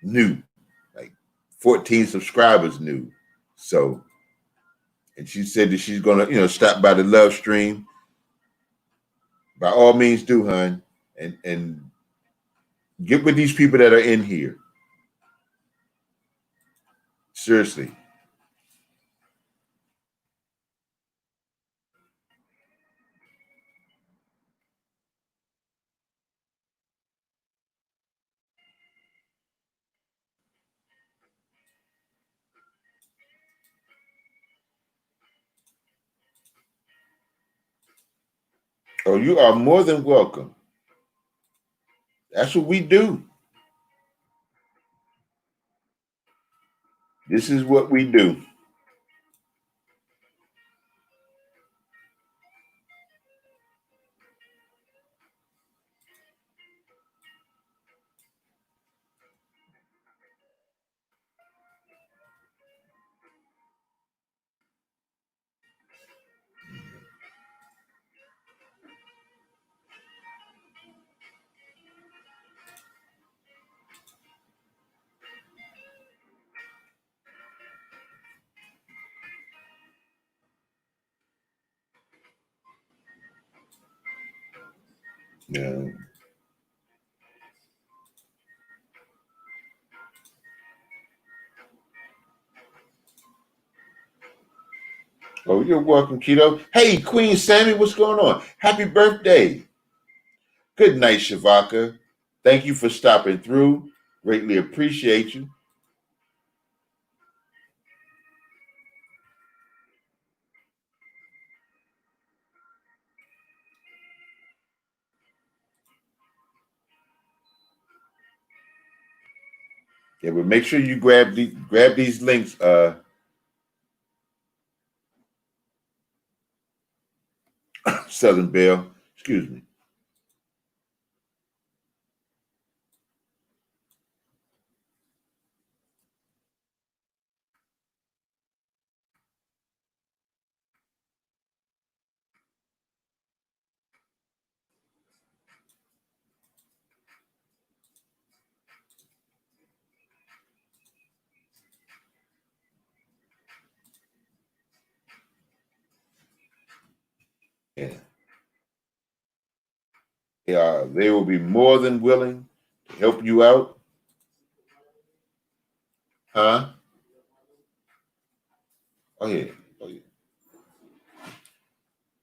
new, like 14 subscribers new. So, and she said that she's gonna, stop by the love stream. By all means, do, hun, and get with these people that are in here. Seriously. Oh, you are more than welcome. That's what we do. This is what we do. Yeah. Oh, you're welcome, Keto. Hey, Queen Sammy, what's going on? Happy birthday. Good night, Shavaka. Thank you for stopping through. Greatly appreciate you. Yeah, but make sure you grab these links, Southern Belle. Excuse me. Yeah. Yeah, they will be more than willing to help you out. Huh? Oh yeah. Oh yeah.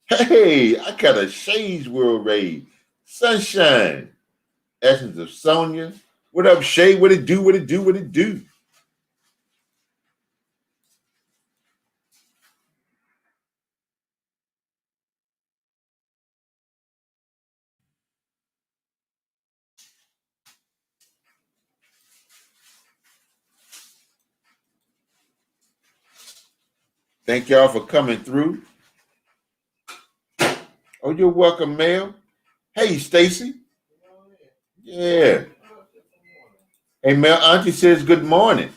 Hey, I got a Shay's World raid. Sunshine. Essence of Sonia. What up, Shay? What it do? What it do? What it do? Thank y'all for coming through. Oh, you're welcome, Mel. Hey, Stacy. Yeah. Hey, Mel. Auntie says good morning.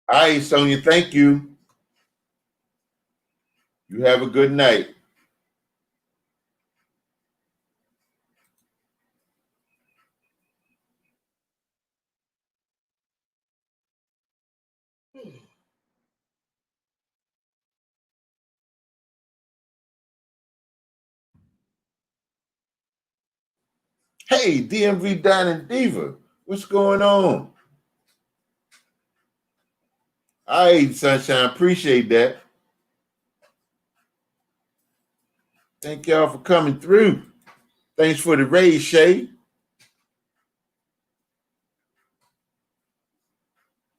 All right, Sonia. Thank you. You have a good night. Hey, DMV Dining Diva. What's going on? All right, Sunshine. Appreciate that. Thank y'all for coming through. Thanks for the raise, Shay.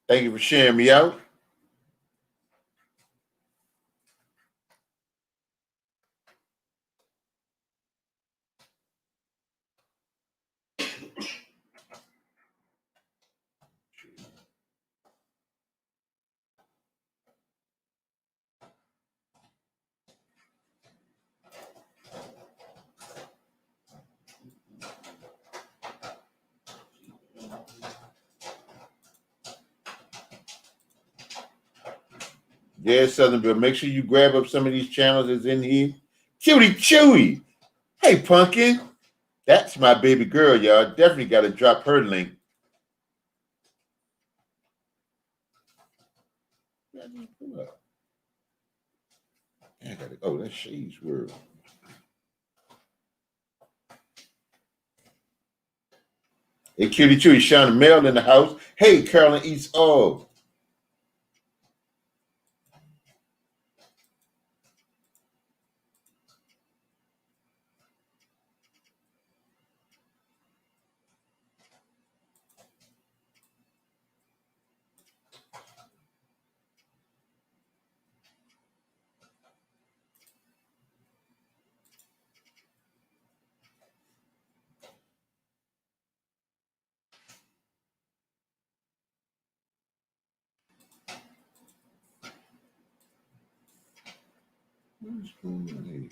Thank you for sharing me out. Yeah, Southern Bill. Make sure you grab up some of these channels that's in here. Cutie Chewy. Hey, Pumpkin. That's my baby girl, y'all. Definitely got to drop her link. I gotta, oh, that's Shay's World. Hey, Cutie Chewy. Shauna Mel in the house. Hey, Carolyn Eats All. What's going on here?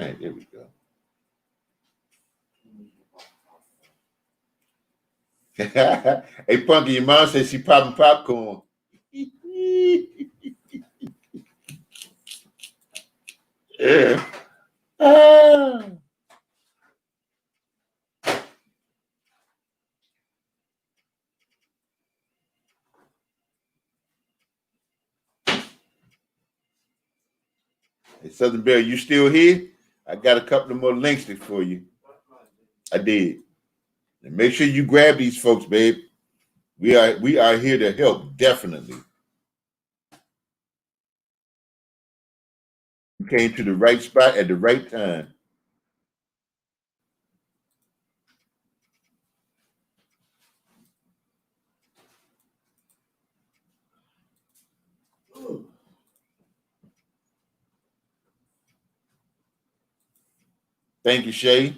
All right, there we go. Hey, Punky, your mom says she popping popcorn. Yeah. Ah. Hey, Southern Belle, you still here? I got a couple of more links for you. I did. And make sure you grab these folks, babe. We are here to help, definitely. You came to the right spot at the right time. Thank you, Shay.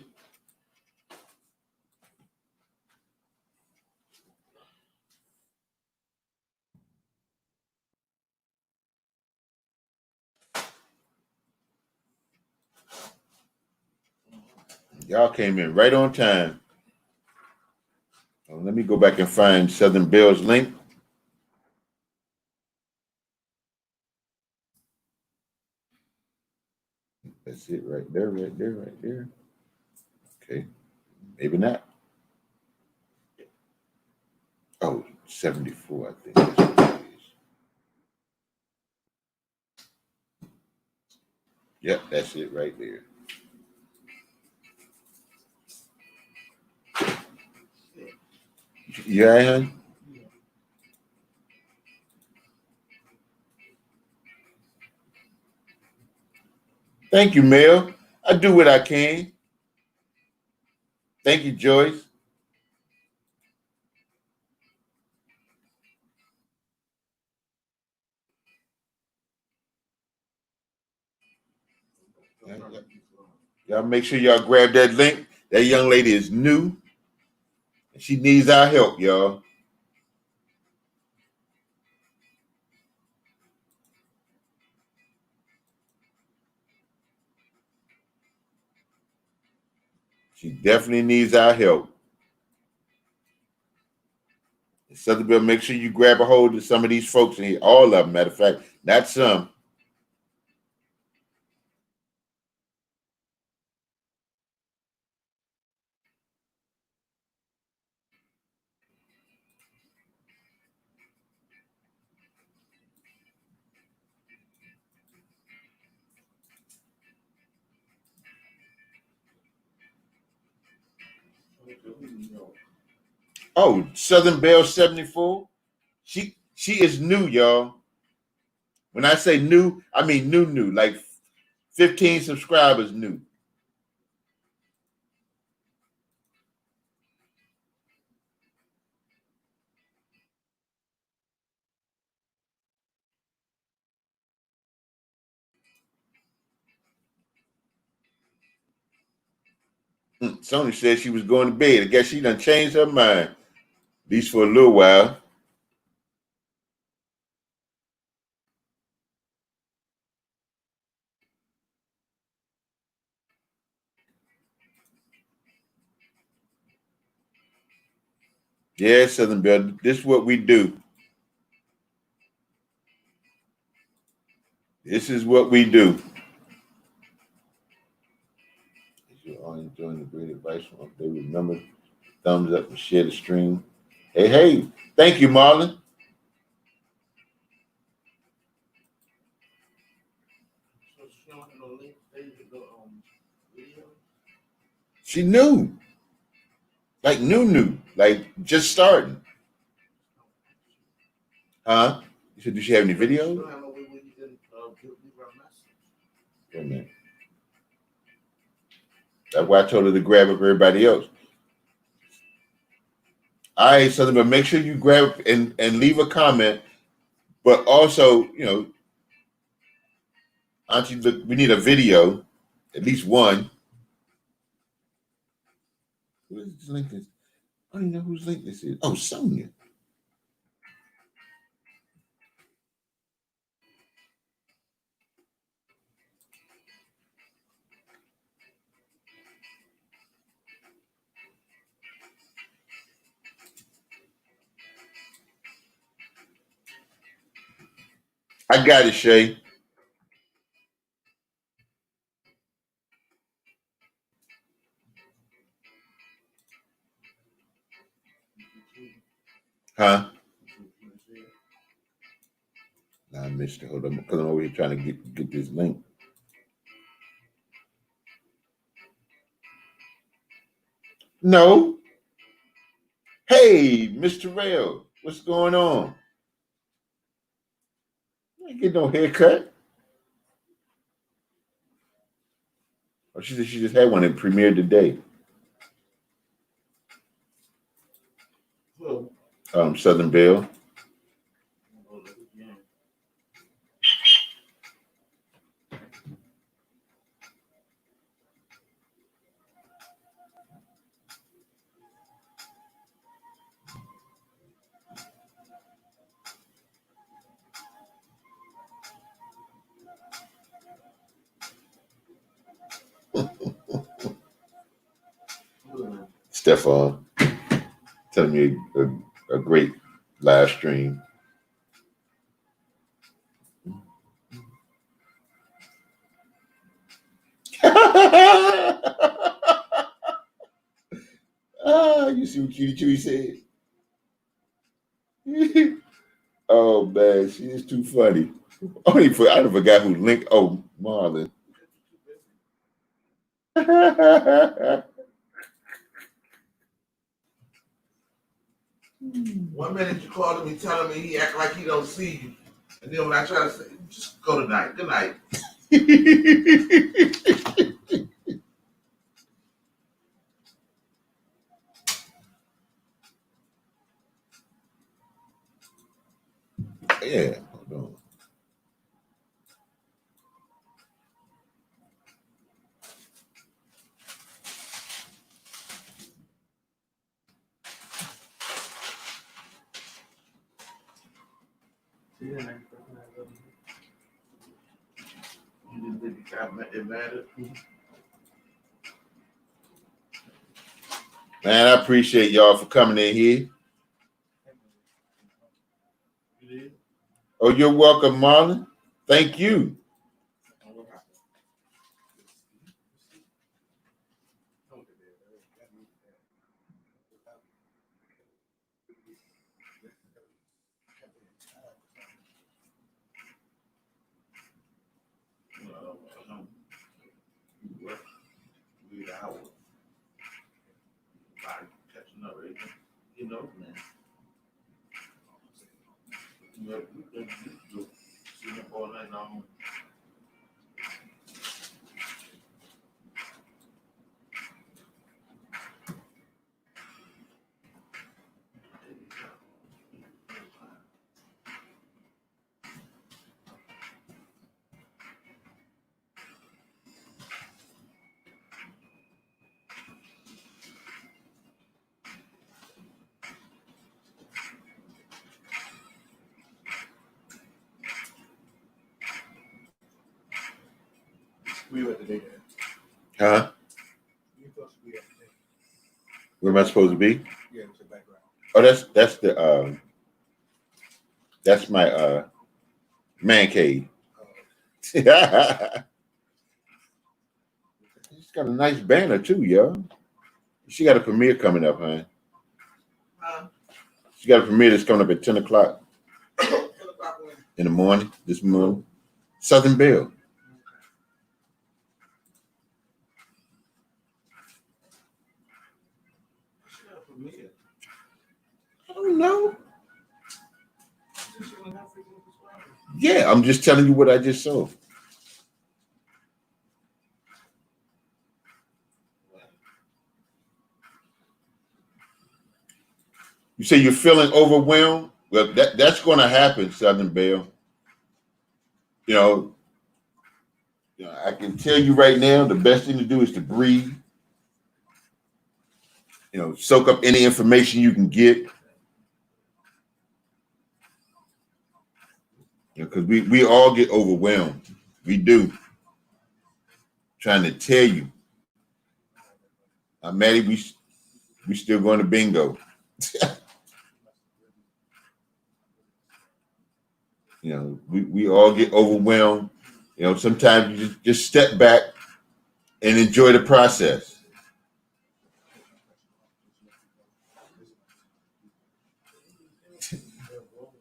Y'all came in right on time. Let me go back and find Southern Belle's link. That's it right there, right there, right there. Okay, maybe not. Oh, 74, I think that's what it is. Yep, that's it right there. Yeah, hon? Thank you, Mel. I do what I can. Thank you, Joyce. Y'all make sure y'all grab that link. That young lady is new. She needs our help, y'all. She definitely needs our help. Southern Belle, make sure you grab a hold of some of these folks in here. All of them, matter of fact, not some. Oh, Southern Belle 74. She is new, y'all. When I say new, I mean new. Like 15 subscribers new. Sony said she was going to bed. I guess she done changed her mind, at least for a little while. Yeah, Southern Belle, this is what we do. This is what we do. If you're all enjoying the great advice from they remember, thumbs up and share the stream. Hey, thank you, Marlon. She knew. Like new. Like just starting. Huh? You said, did she have any videos? Wait a minute. That's why I told her to grab up everybody else. All right, Southern, but make sure you grab and leave a comment. But also, Auntie, look, we need a video, at least one. Who's this link? I don't even know whose link this is. Oh, Sonia. I got it, Shay. Huh? Nah, I missed it. Hold on, because I'm over here trying to get this link. No. Hey, Mr. Rail, what's going on? You ain't get no haircut. Oh, she said she just had one and premiered today. Southern Belle. Stefan telling me a great live stream. You see what Cutie Chewy said? Oh man, she is too funny. I forgot who linked. Oh, Marlon. 1 minute you calling me, telling me he act like he don't see you, and then when I try to say, just go tonight. Good night. Yeah, hold on. You didn't think it mattered? Man, I appreciate y'all for coming in here. You did? Oh, you're welcome, Marlon. Thank you. Catching up, right? You know, man. You sitting up all night long. We were today. Huh? Where am I supposed to be? Yeah, it's a background. Oh, that's my man cave. She's got a nice banner too, yo. She got a premiere coming up, huh? She got a premiere that's coming up at 10 o'clock in the morning, this morning. Southern Belle. I don't know. Yeah, I'm just telling you what I just saw. You say you're feeling overwhelmed? Well, that's going to happen, Southern Belle. You know, I can tell you right now, the best thing to do is to breathe. Soak up any information you can get. Because we all get overwhelmed. We do. Trying to tell you. Maddie, we still going to bingo. We all get overwhelmed. Sometimes you just step back and enjoy the process.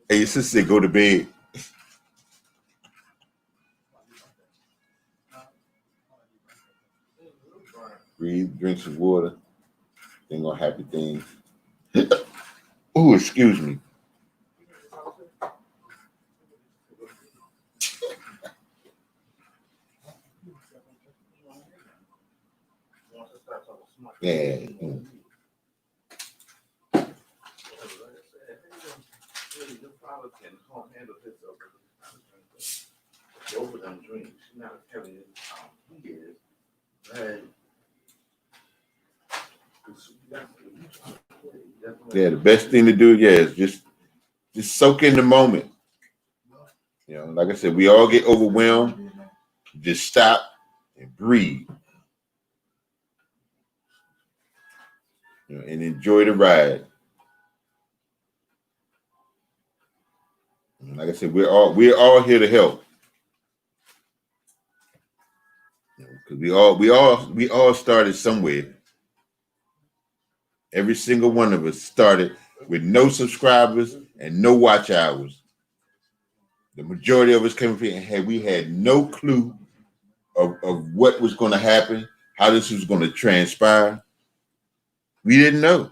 Hey, your sister said go to bed. Breathe, drink some water. Thing on happy things. Oh, excuse me. Yeah. Your father can handle himself. Both of them drinks. She's not as heavy as he is. Yeah, the best thing to do, is just soak in the moment. You know, like I said, we all get overwhelmed. Just stop and breathe. You know, and enjoy the ride. And like I said, we're all here to help. Because we all started somewhere. Every single one of us started with no subscribers and no watch hours. The majority of us came up here and we had no clue of what was going to happen, how this was going to transpire. We didn't know.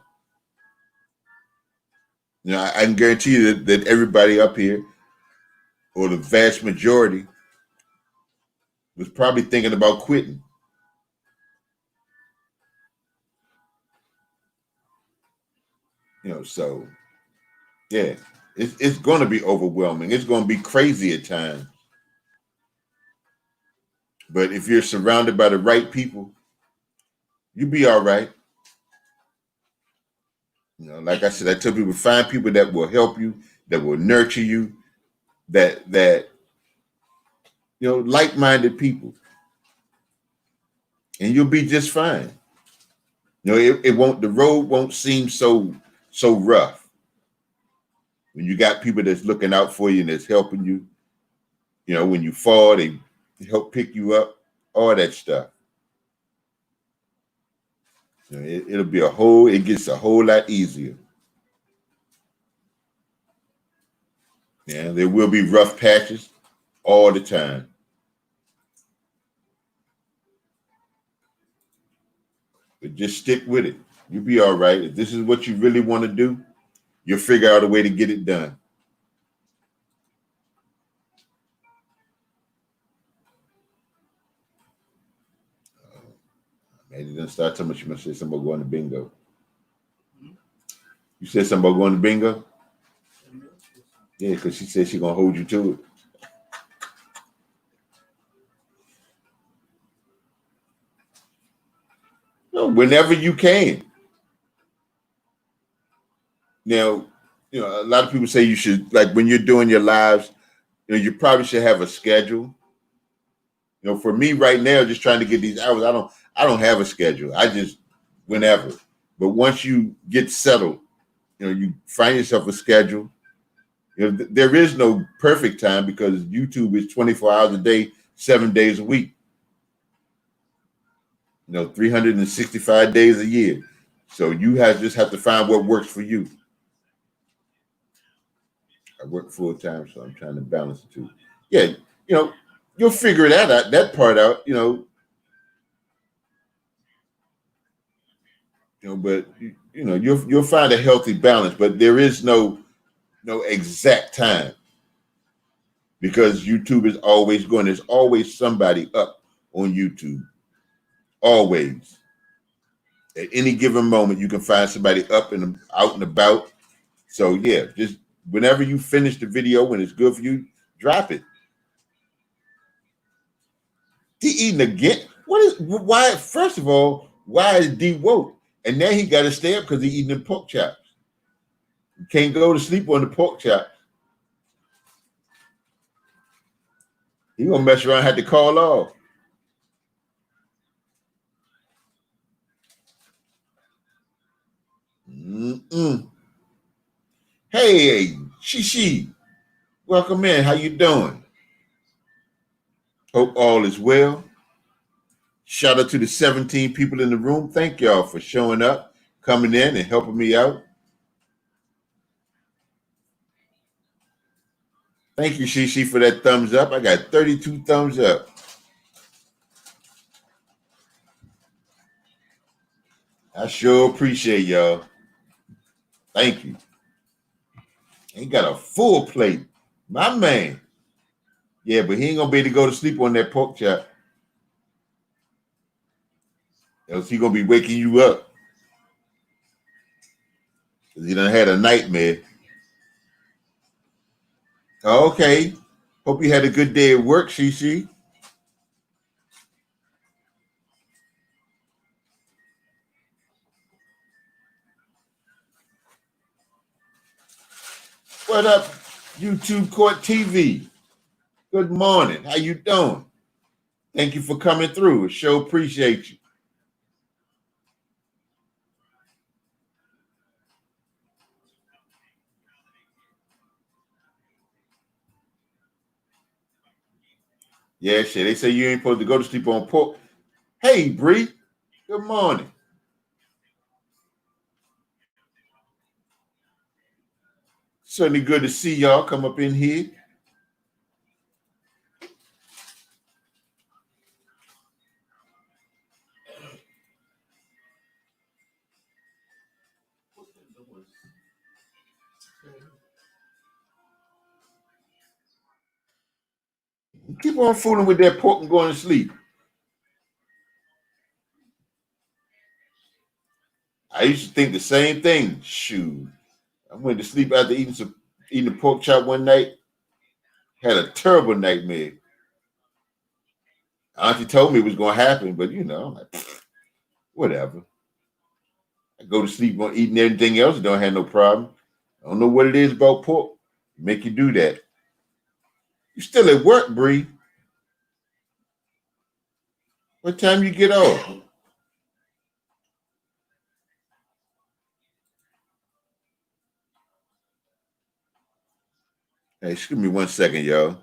You know, I can guarantee you that everybody up here, or the vast majority, was probably thinking about quitting. You know, so yeah, it's going to be overwhelming. It's going to be crazy at times. But if you're surrounded by the right people, you'll be all right. You know, like I said, I tell people, find people that will help you, that will nurture you, that you know, like-minded people, and you'll be just fine. You know, the road won't seem so rough when you got people that's looking out for you and that's helping you. You know, when you fall, they help pick you up, all that stuff. You know, it gets a whole lot easier. Yeah, there will be rough patches all the time. But just stick with it. You'll be all right. If this is what you really want to do, you'll figure out a way to get it done. Man, you didn't start telling me you must say something about going to bingo. You said something about going to bingo? Yeah, because she said she's going to hold you to it. No, whenever you can. Now, you know, a lot of people say you should, like when you're doing your lives, you know, you probably should have a schedule. You know, for me right now, just trying to get these hours, I don't have a schedule. I just whenever. But once you get settled, you know, you find yourself a schedule. You know, there is no perfect time because YouTube is 24 hours a day, 7 days a week. You know, 365 days a year. So you just have to find what works for you. I work full time, so I'm trying to balance the two. Yeah, you know, you'll figure that part out, you know. You know, but you know, you'll find a healthy balance, but there is no exact time because YouTube is always going. There's always somebody up on YouTube. Always. At any given moment, you can find somebody up and out and about. So yeah, just whenever you finish the video, when it's good for you, drop it. He eating again? Why? First of all, why is D woke? And now he got to stay up because he eating the pork chops. You can't go to sleep on the pork chops. He gonna mess around and have to call off. Mm-mm. Hey, Shishi, welcome in. How you doing? Hope all is well. Shout out to the 17 people in the room. Thank y'all for showing up, coming in, and helping me out. Thank you, Shishi, for that thumbs up. I got 32 thumbs up. I sure appreciate y'all. Thank you. Ain't got a full plate. My man. Yeah, but he ain't gonna be able to go to sleep on that pork chop. Else he gonna be waking you up. Cause he done had a nightmare. Okay. Hope you had a good day at work, Shishi. What up, YouTube Court TV? Good morning. How you doing? Thank you for coming through. I sure appreciate you. Yeah, shit. They say you ain't supposed to go to sleep on pork. Hey, Bree. Good morning. Certainly good to see y'all come up in here. Keep on fooling with that pork and going to sleep. I used to think the same thing. Shoot. I went to sleep after eating a pork chop one night. Had a terrible nightmare. Auntie told me it was going to happen, but I'm like, whatever. I go to sleep on eating everything else. Don't have no problem. I don't know what it is about pork. Make you do that. You still at work, Bree? What time you get off? Hey, excuse me 1 second, y'all.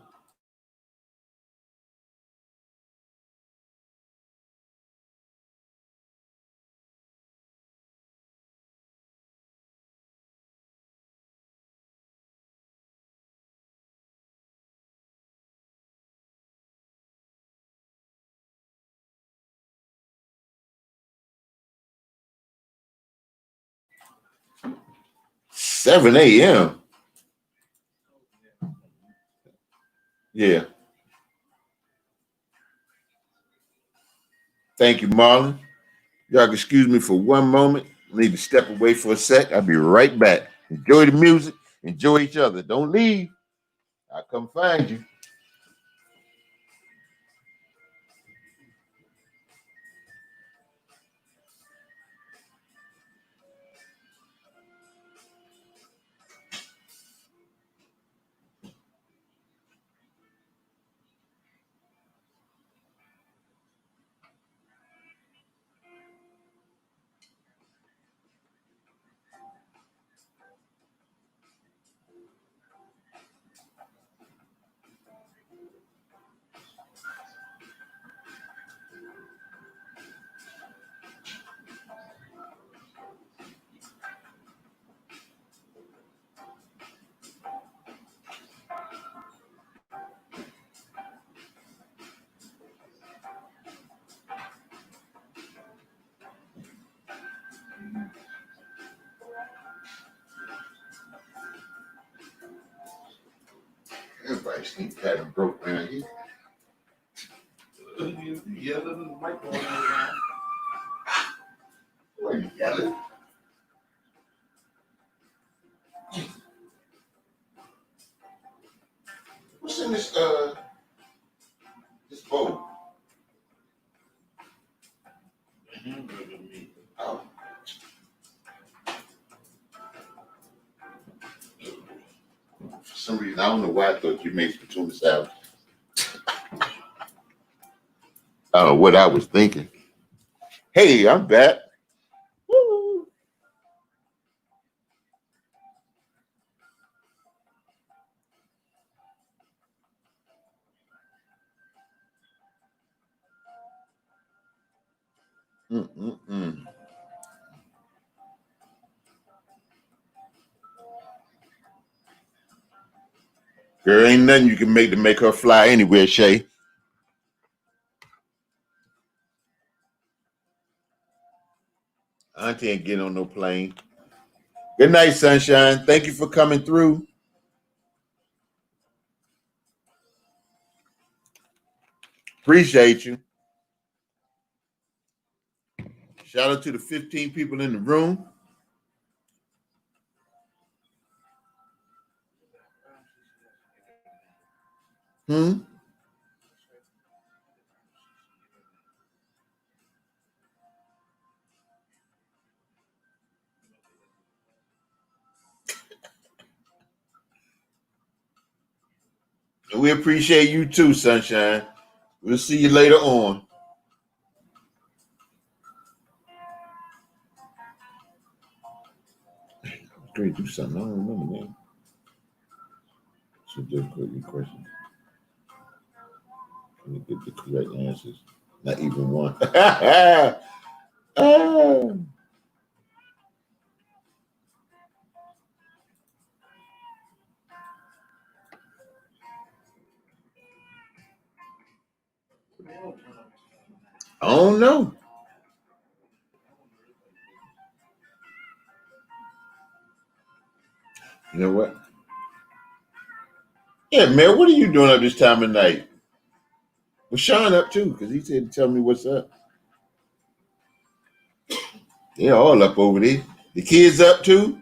Seven a.m. Yeah. Thank you, Marlon. Y'all can excuse me for 1 moment. I need to step away for a sec. I'll be right back. Enjoy the music. Enjoy each other. Don't leave. I'll come find you. Everybody's sleep pattern broke down here. You yelling in the microphone. Why are you yelling? What's in this bowl? Oh. For some reason, I don't know why I thought you made spittoon salad. I don't know what I was thinking. Hey, I'm back. Woo. Mm-mm-mm. There ain't nothing you can make to make her fly anywhere, Shay. Auntie ain't getting on no plane. Good night, sunshine. Thank you for coming through. Appreciate you. Shout out to the 15 people in the room. Hmm. We appreciate you too, sunshine. We'll see you later on. Can we do something? I don't remember, man. So difficult, your question. Can you get the correct answers? Not even one. Ah. I don't know. You know what? Yeah, man, what are you doing at this time of night? Was Sean up too? Because he said to tell me what's up. They're all up over there. The kids up too?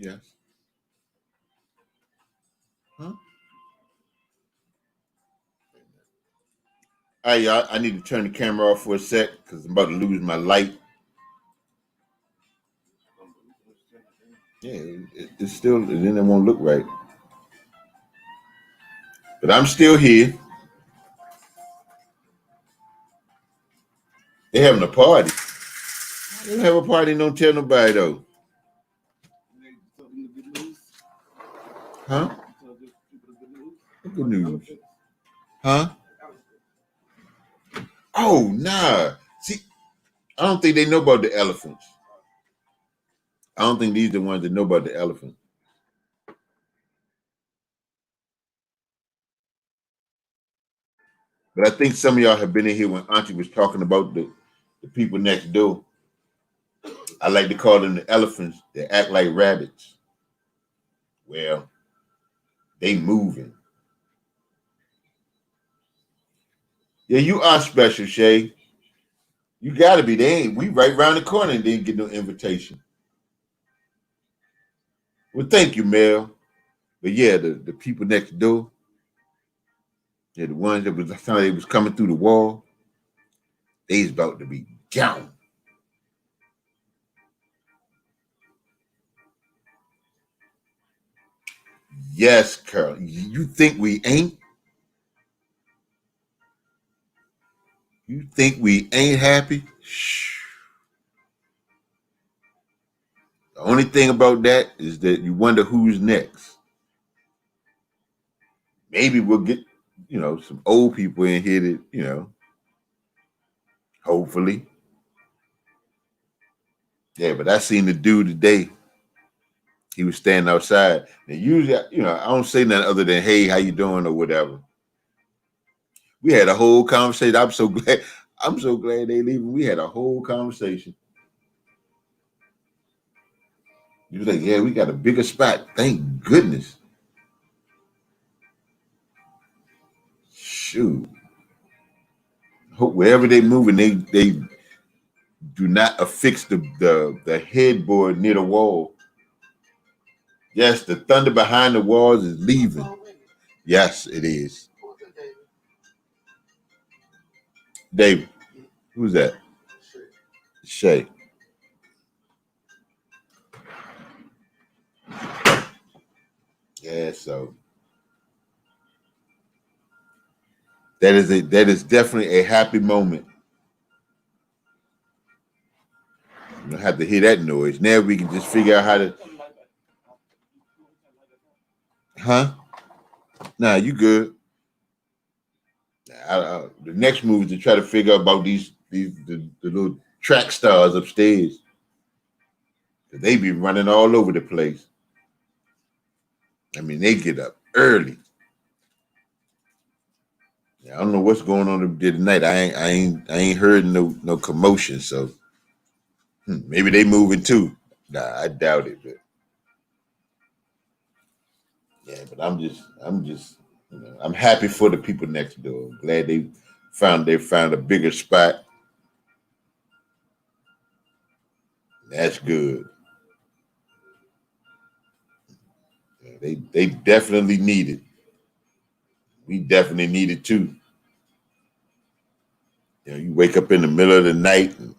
Yes. Huh? All right, y'all. I need to turn the camera off for a sec because I'm about to lose my light. Yeah, it's still, and then it won't look right. But I'm still here. They're having a party. They don't have a party and don't tell nobody though. Huh? What good news? Huh? Oh, nah. See, I don't think they know about the elephants. I don't think these are the ones that know about the elephant. But I think some of y'all have been in here when Auntie was talking about the people next door. I like to call them the elephants that act like rabbits. Well, they moving. Yeah, you are special, Shay. You gotta be. They ain't. We right around the corner and didn't get no invitation. Well, thank you, Mel. But yeah, the people next door, yeah, the ones that was I thought they was coming through the wall, they's about to be gone. Yes, Carl. You think we ain't? You think we ain't happy? Shh. The only thing about that is that you wonder who's next. Maybe we'll get, some old people in here that, hopefully. Yeah, but I seen the dude today. He was standing outside. And usually, I don't say nothing other than, hey, how you doing or whatever. We had a whole conversation. I'm so glad they leaving. We had a whole conversation. He was like, yeah, we got a bigger spot. Thank goodness. Shoot. Hope wherever they moving, they do not affix the headboard near the wall. Yes, the thunder behind the walls is leaving. Yes, it is. David, who's that? Shay. Yeah, so that is definitely a happy moment. You don't have to hear that noise. Now we can just figure out how to. Huh? Nah, you good. The next move is to try to figure out about the little track stars upstairs. They be running all over the place. I mean, they get up early. I don't know what's going on there tonight. I ain't heard no commotion. So maybe they moving too. Nah, I doubt it. But yeah, but I'm just I'm happy for the people next door. I'm glad they found a bigger spot. That's good. Yeah, they definitely need it. We definitely need it too. You wake up in the middle of the night and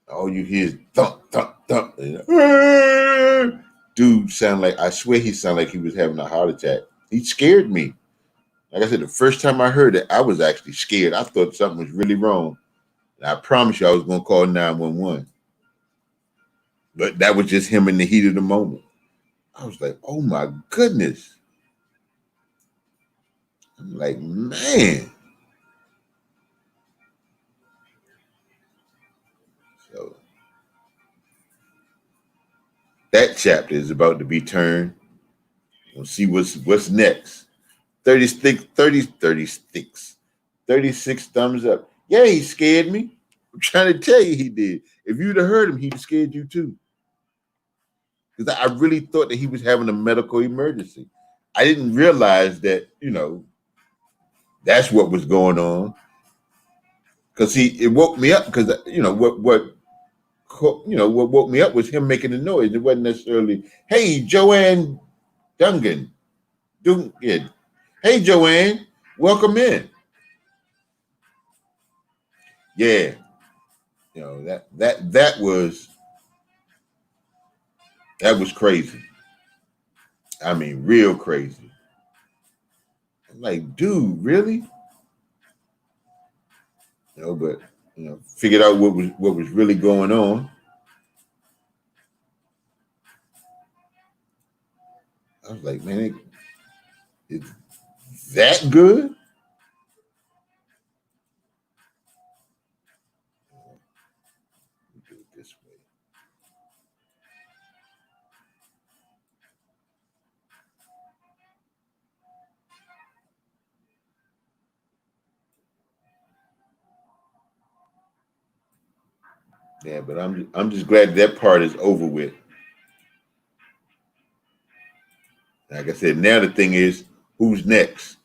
all you hear is thump, thump, thump. Dude sound like I swear he sounded like he was having a heart attack. He scared me. Like I said, the first time I heard it, I was actually scared. I thought something was really wrong. And I promise you I was gonna call 911. But that was just him in the heat of the moment. I was like, oh my goodness. I'm like, man. So that chapter is about to be turned. We'll see what's next. 36 thumbs up. Yeah, he scared me. I'm trying to tell you he did. If you'd have heard him, he'd have scared you too. Because I really thought that he was having a medical emergency. I didn't realize that, that's what was going on. Because it woke me up because what woke me up was him making the noise. It wasn't necessarily, hey, Joanne Dungan. Dungan. Hey, Joanne, welcome in. Yeah. That was crazy. I mean, real crazy. I'm like, dude, really? But figured out what was really going on. I was like, man, it's that good? Do it this way. Yeah, but I'm just glad that part is over with. Like I said, now the thing is, who's next?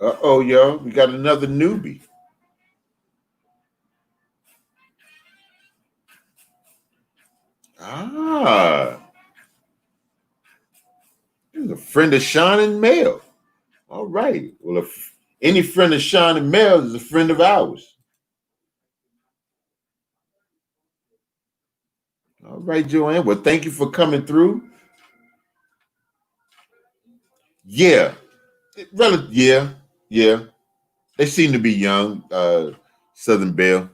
Oh, y'all, we got another newbie. Ah, he's a friend of Sean and Mel. All right. Well, if any friend of Sean and Mel is a friend of ours. All right, Joanne. Well, thank you for coming through. Yeah, yeah, yeah. They seem to be young. Southern Belle.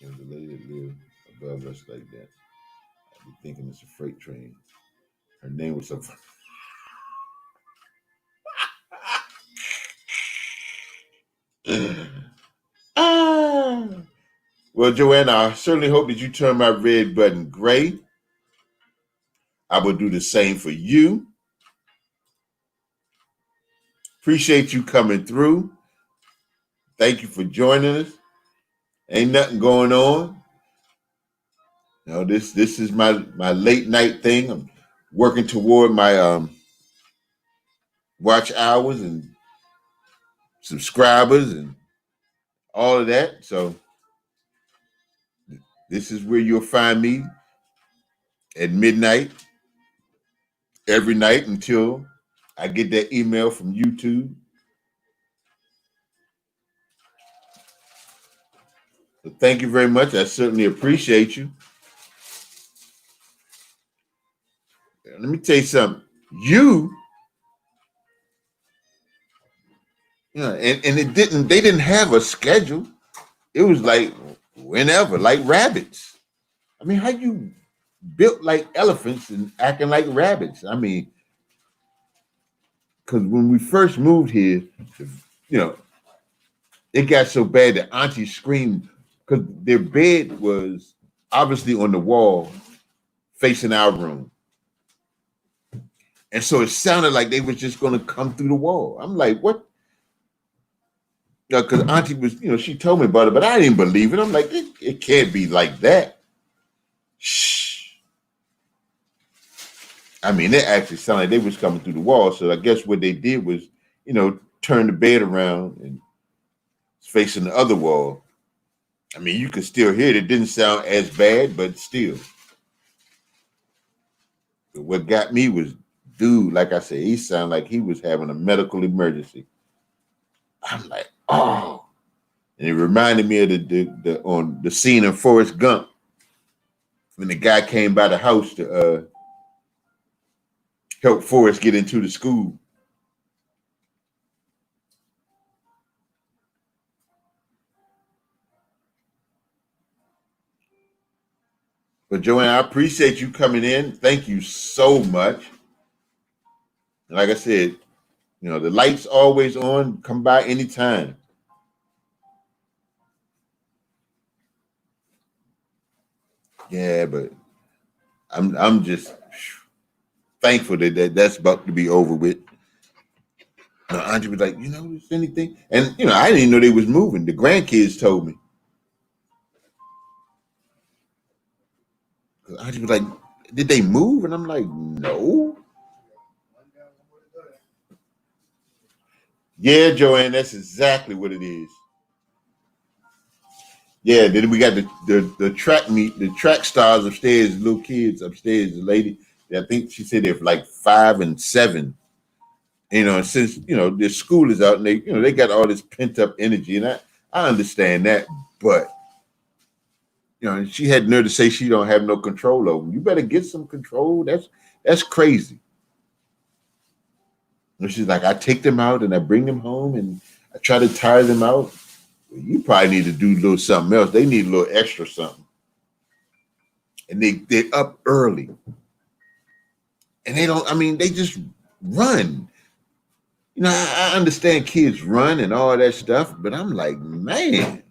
And the lady that lived above us like that. I be thinking it's a freight train. Her name was a. Ah. Well, Joanna, I certainly hope that you turn my red button gray. I will do the same for you. Appreciate you coming through. Thank you for joining us. Ain't nothing going on. This is my late night thing. I'm working toward my watch hours and subscribers and all of that. So this is where you'll find me at midnight every night until I get that email from YouTube. So thank you very much. I certainly appreciate you. Let me tell you something. And they didn't have a schedule. It was like whenever, like rabbits. I mean, how you built like elephants and acting like rabbits? I mean, because when we first moved here, you know, it got so bad that Auntie screamed because their bed was obviously on the wall facing our room. And so it sounded like they was just going to come through the wall. I'm like, what? Because Auntie was, she told me about it, but I didn't believe it. I'm like, it can't be like that. Shh. I mean, it actually sounded like they was coming through the wall. So I guess what they did was, turn the bed around and it's facing the other wall. I mean, you could still hear it. It didn't sound as bad, but still. But what got me was, dude, like I said, he sounded like he was having a medical emergency. I'm like, oh. And it reminded me of the scene in Forrest Gump when the guy came by the house to help Forrest get into the school. But Joanne, I appreciate you coming in. Thank you so much. And like I said, the light's always on. Come by anytime. Yeah, but I'm just thankful that's about to be over with. Auntie was like, you notice anything? And I didn't even know they was moving. The grandkids told me. Auntie was like, did they move? And I'm like, no. Yeah, Joanne, that's exactly what it is. Yeah, then we got the track meet, the track stars upstairs, little kids upstairs, the lady. I think she said they're like 5 and 7. And since their school is out and they got all this pent up energy, and I understand that, but she had nerve to say she don't have no control over them. You better get some control. That's crazy. And she's like, I take them out and I bring them home and I try to tire them out. Well, you probably need to do a little something else. They need a little extra something. And they're up early. And they just run. I understand kids run and all that stuff, but I'm like, man.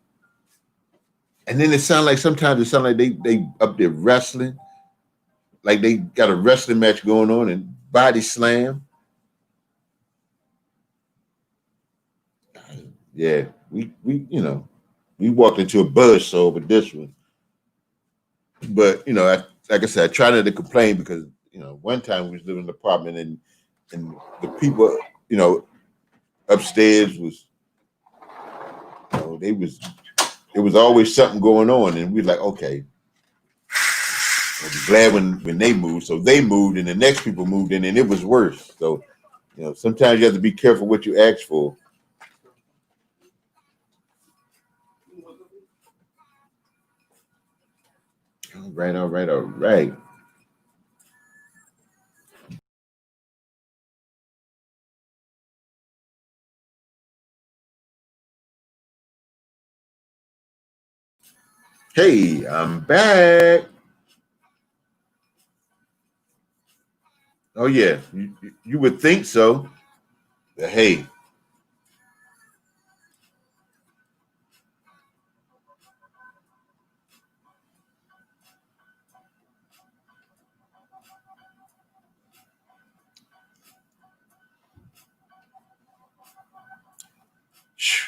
And then sometimes it sounds like they up there wrestling, like they got a wrestling match going on and body slam. Yeah, we walked into a buzzsaw with this one. But like I said, I try not to complain because one time we was living in an apartment and the people upstairs was it was always something going on, and we were like, okay, I'll be glad when they moved. So they moved, and the next people moved in, and it was worse. So sometimes you have to be careful what you ask for. All right, all right, all right. Hey, I'm back. Oh yeah, you would think so. But hey,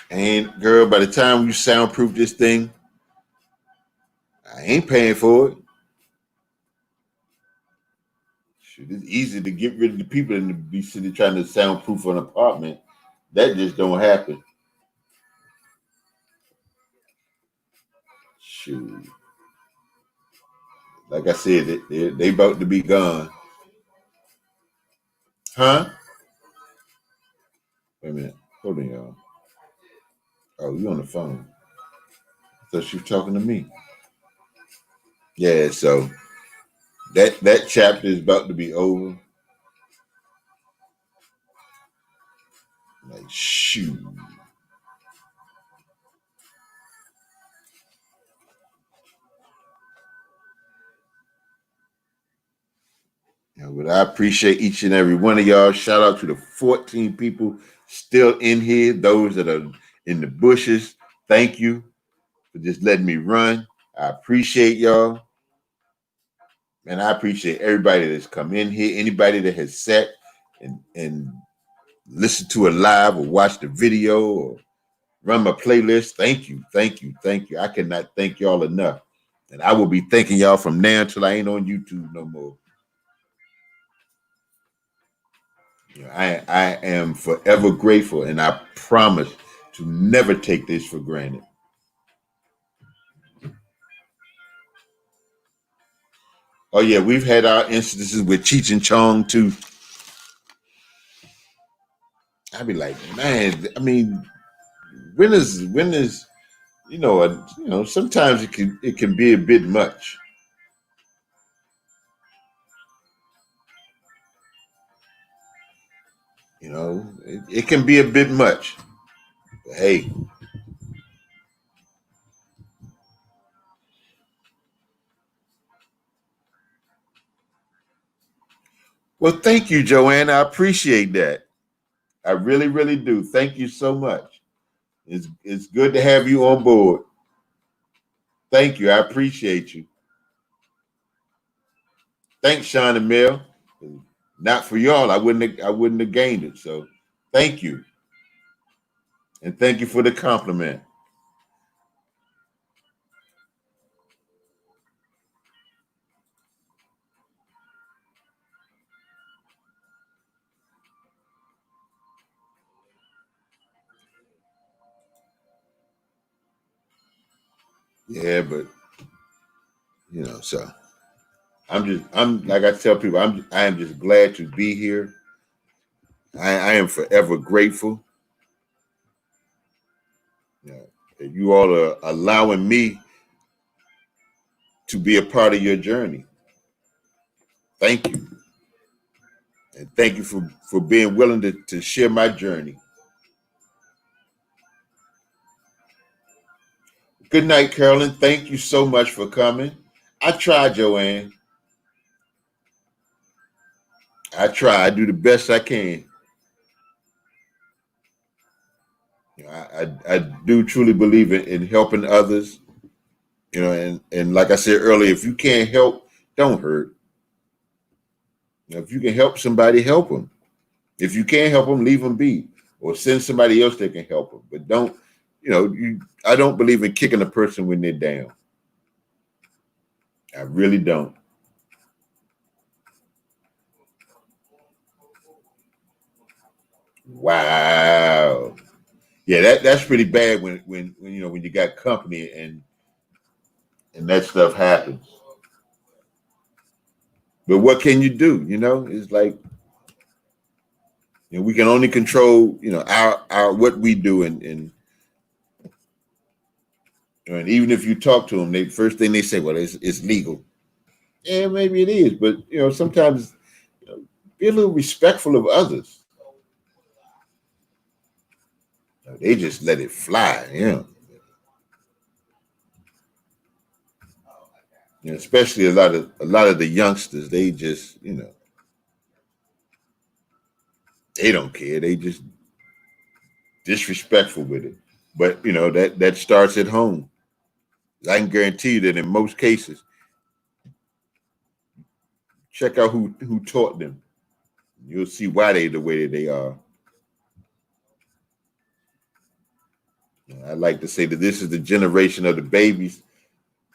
and girl, by the time you soundproof this thing, I ain't paying for it. Shoot, it's easy to get rid of the people and to be sitting trying to soundproof an apartment. That just don't happen. Shoot, like I said, they about to be gone, huh? Wait a minute, hold on, y'all. Oh, you on the phone? I thought she was talking to me. Yeah, so that chapter is about to be over. Like shoot. But I appreciate each and every one of y'all. Shout out to the 14 people still in here, those that are in the bushes. Thank you for just letting me run. I appreciate y'all. And I appreciate everybody that's come in here, anybody that has sat and listened to a live or watched a video or run my playlist. Thank you, thank you, thank you. I cannot thank y'all enough. And I will be thanking y'all from now until I ain't on YouTube no more. I am forever grateful, and I promise to never take this for granted. Oh yeah, we've had our instances with Cheech and Chong too. I'd be like, man, I mean, when is sometimes it can be a bit much. It can be a bit much. But hey, well, thank you, Joanne. I appreciate that. I really, really do. Thank you so much. It's good to have you on board. Thank you. I appreciate you. Thanks, Sean and Mel. Not for y'all, I wouldn't have gained it. So thank you. And thank you for the compliment. Yeah, but so I'm like I tell people, I am just glad to be here. I am forever grateful. That you all are allowing me to be a part of your journey. Thank you. And thank you for being willing to share my journey. Good night, Carolyn. Thank you so much for coming. I try, Joanne. I try. I do the best I can. I do truly believe in helping others. And like I said earlier, if you can't help, don't hurt. If you can help somebody, help them. If you can't help them, leave them be, or send somebody else that can help them. But don't, I don't believe in kicking a person when they're down. I really don't. Wow. Yeah, that's pretty bad when you got company and that stuff happens. But what can you do? It's like we can only control our what we do and even if you talk to them, they first thing they say, well, it's legal. Yeah, maybe it is, but sometimes be a little respectful of others. They just let it fly. Especially a lot of the youngsters. They just they don't care. They just disrespectful with it. But that starts at home. I can guarantee you that in most cases, check out who taught them. You'll see why they the way that they are. I like to say that this is the generation of the babies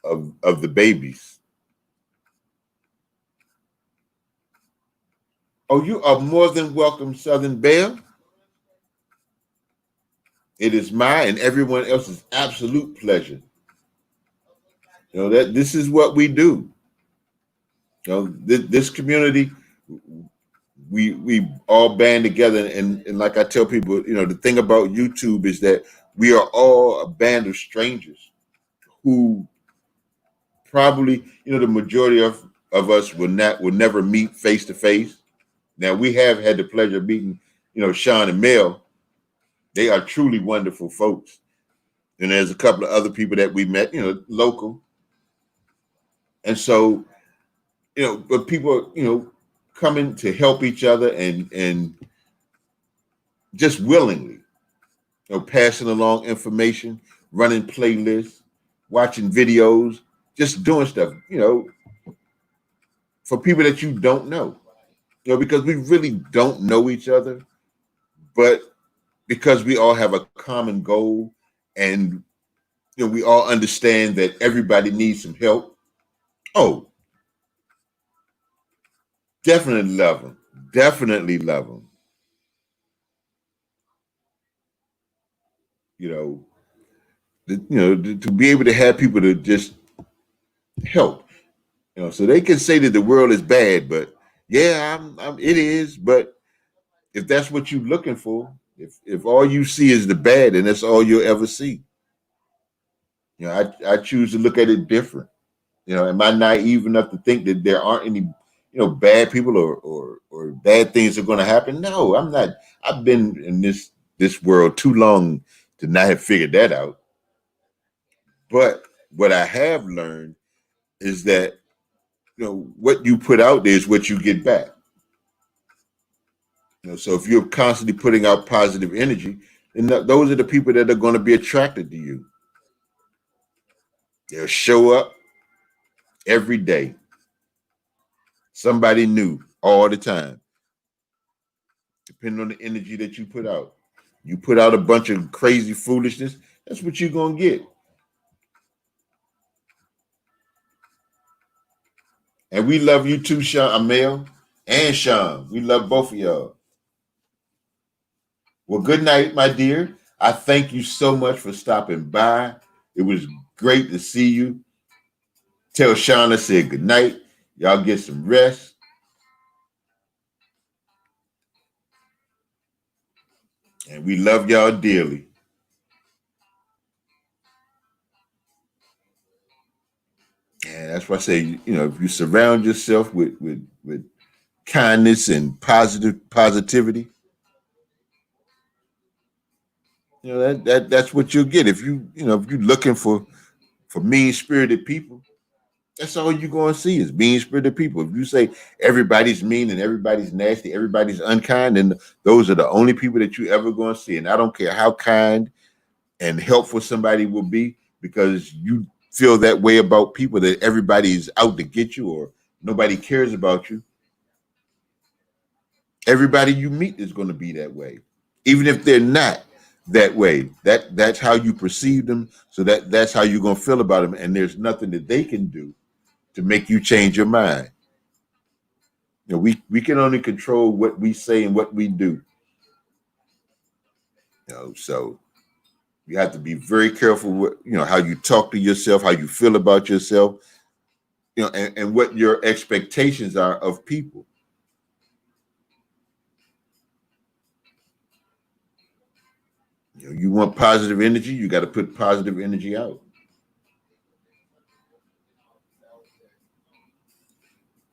of the babies. Oh, you are more than welcome, Southern Belle. It is my and everyone else's absolute pleasure. That this is what we do. This community, we all band together, and like I tell people, the thing about YouTube is that we are all a band of strangers who probably, the majority of us will never meet face to face. Now we have had the pleasure of meeting, Sean and Mel. They are truly wonderful folks. And there's a couple of other people that we met, local. And so, but people, coming to help each other and just willingly, passing along information, running playlists, watching videos, just doing stuff, for people that you don't know, because we really don't know each other, but because we all have a common goal and we all understand that everybody needs some help. Oh, definitely love them. Definitely love them. You know, to be able to have people to just help. So they can say that the world is bad, but yeah, it is. But if that's what you're looking for, if all you see is the bad, and that's all you'll ever see, I choose to look at it different. Am I naive enough to think that there aren't any, bad people or bad things are going to happen? No, I'm not. I've been in this world too long to not have figured that out. But what I have learned is that what you put out there is what you get back. So if you're constantly putting out positive energy, then those are the people that are going to be attracted to you. They'll show up every day. Somebody new all the time, depending on the energy that you put out. You put out a bunch of crazy foolishness, that's what you're going to get. And we love you too, Sean, Amel and Sean. We love both of y'all. Well, good night, my dear. I thank you so much for stopping by. It was great to see you. Tell Sean I said good night. Y'all get some rest. And we love y'all dearly. And that's why I say, if you surround yourself with kindness and positivity, that's what you'll get. If if you're looking for mean spirited people, that's all you're going to see is mean spirited people. If you say everybody's mean and everybody's nasty, everybody's unkind, then those are the only people that you ever going to see. And I don't care how kind and helpful somebody will be, because you feel that way about people, that everybody's out to get you or nobody cares about you. Everybody you meet is going to be that way, even if they're not that way. That's how you perceive them. So that's how you're going to feel about them. And there's nothing that they can do to make you change your mind. We can only control what we say and what we do. So you have to be very careful with, how you talk to yourself, how you feel about yourself, and what your expectations are of people. You want positive energy, you got to put positive energy out.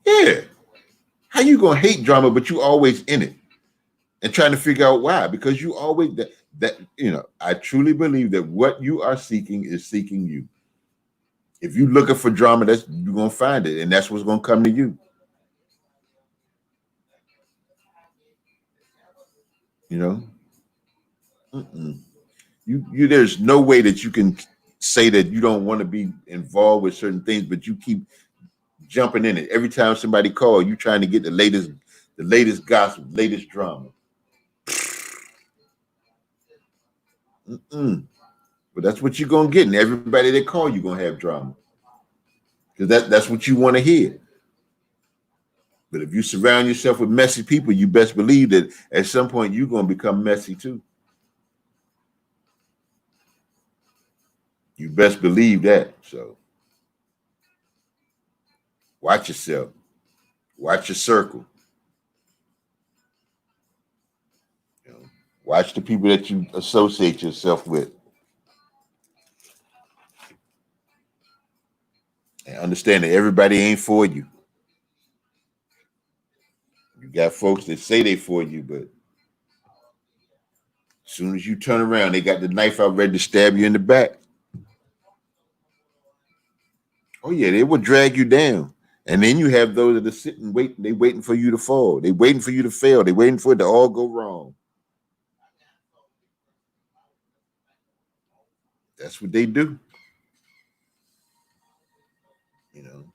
Yeah. How you gonna hate drama, but you always in it and trying to figure out why? Because you always I truly believe that what you are seeking is seeking you. If you're looking for drama, you're gonna find it, and that's what's gonna come to you. You know, there's no way that you can say that you don't want to be involved with certain things, but you keep jumping in it. Every time somebody calls, you trying to get the latest gossip, latest drama. But that's what you're gonna get, and everybody that call you gonna have drama, because that's what you want to hear. But if you surround yourself with messy people, you best believe that at some point you're gonna become messy too. You best believe that. So watch yourself. Watch your circle. Watch the people that you associate yourself with. And understand that everybody ain't for you. You got folks that say they for you, but as soon as you turn around, they got the knife out ready to stab you in the back. Oh yeah, they will drag you down. And then you have those that are sitting waiting. They waiting for you to fall. They waiting for you to fail. They waiting for it to all go wrong. That's what they do. You know,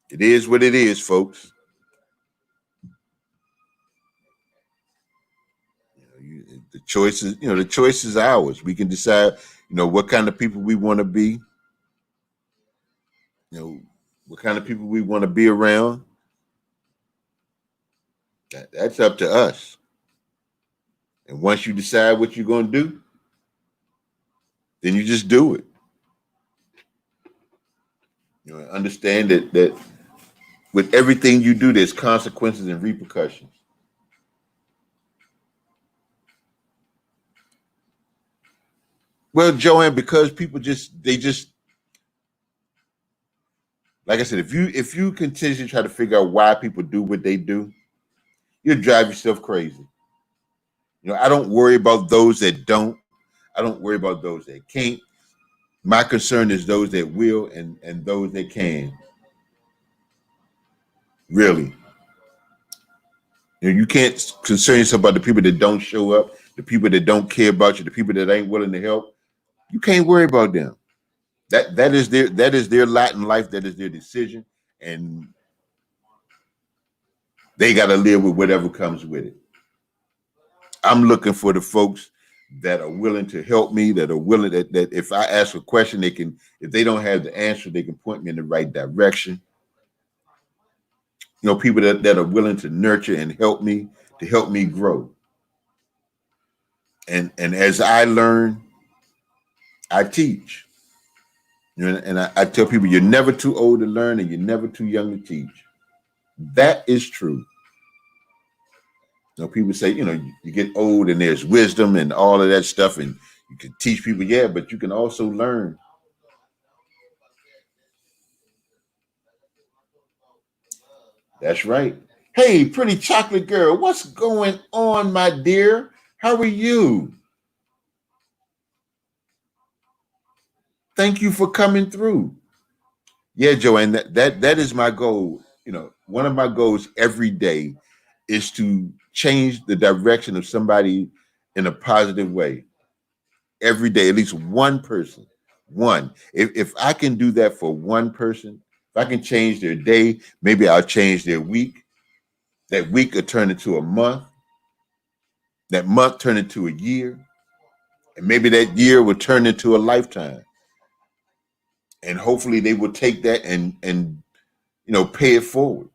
it is what it is, folks. The choice is, the choice is ours. We can decide, what kind of people we want to be. You know, what kind of people we want to be around. That's up to us. And once you decide what you're going to do, then you just do it. Understand that with everything you do, there's consequences and repercussions. Well, Joanne, because people they just like I said, if you continue to try to figure out why people do what they do, you'll drive yourself crazy. I don't worry about those that don't. I don't worry about those that can't. My concern is those that will and those that can. Really. You can't concern yourself about the people that don't show up, the people that don't care about you, the people that ain't willing to help. You can't worry about them. That is their lot in life. That is their decision, and they got to live with whatever comes with it. I'm looking for the folks that are willing to help me, that are willing that if I ask a question, they can, if they don't have the answer, they can point me in the right direction. People that are willing to nurture and help me, to help me grow. And as I learn, I teach. And I tell people, you're never too old to learn and you're never too young to teach. That is true. People say, you get old and there's wisdom and all of that stuff, and you can teach people, yeah, but you can also learn. That's right. Hey, pretty chocolate girl, what's going on, my dear? How are you? Thank you for coming through. Yeah, Joanne, that is my goal. One of my goals every day is to change the direction of somebody in a positive way. Every day, at least one person. One. If I can do that for one person, if I can change their day, maybe I'll change their week. That week will turn into a month. That month turn into a year. And maybe that year will turn into a lifetime. And hopefully they will take that and pay it forward.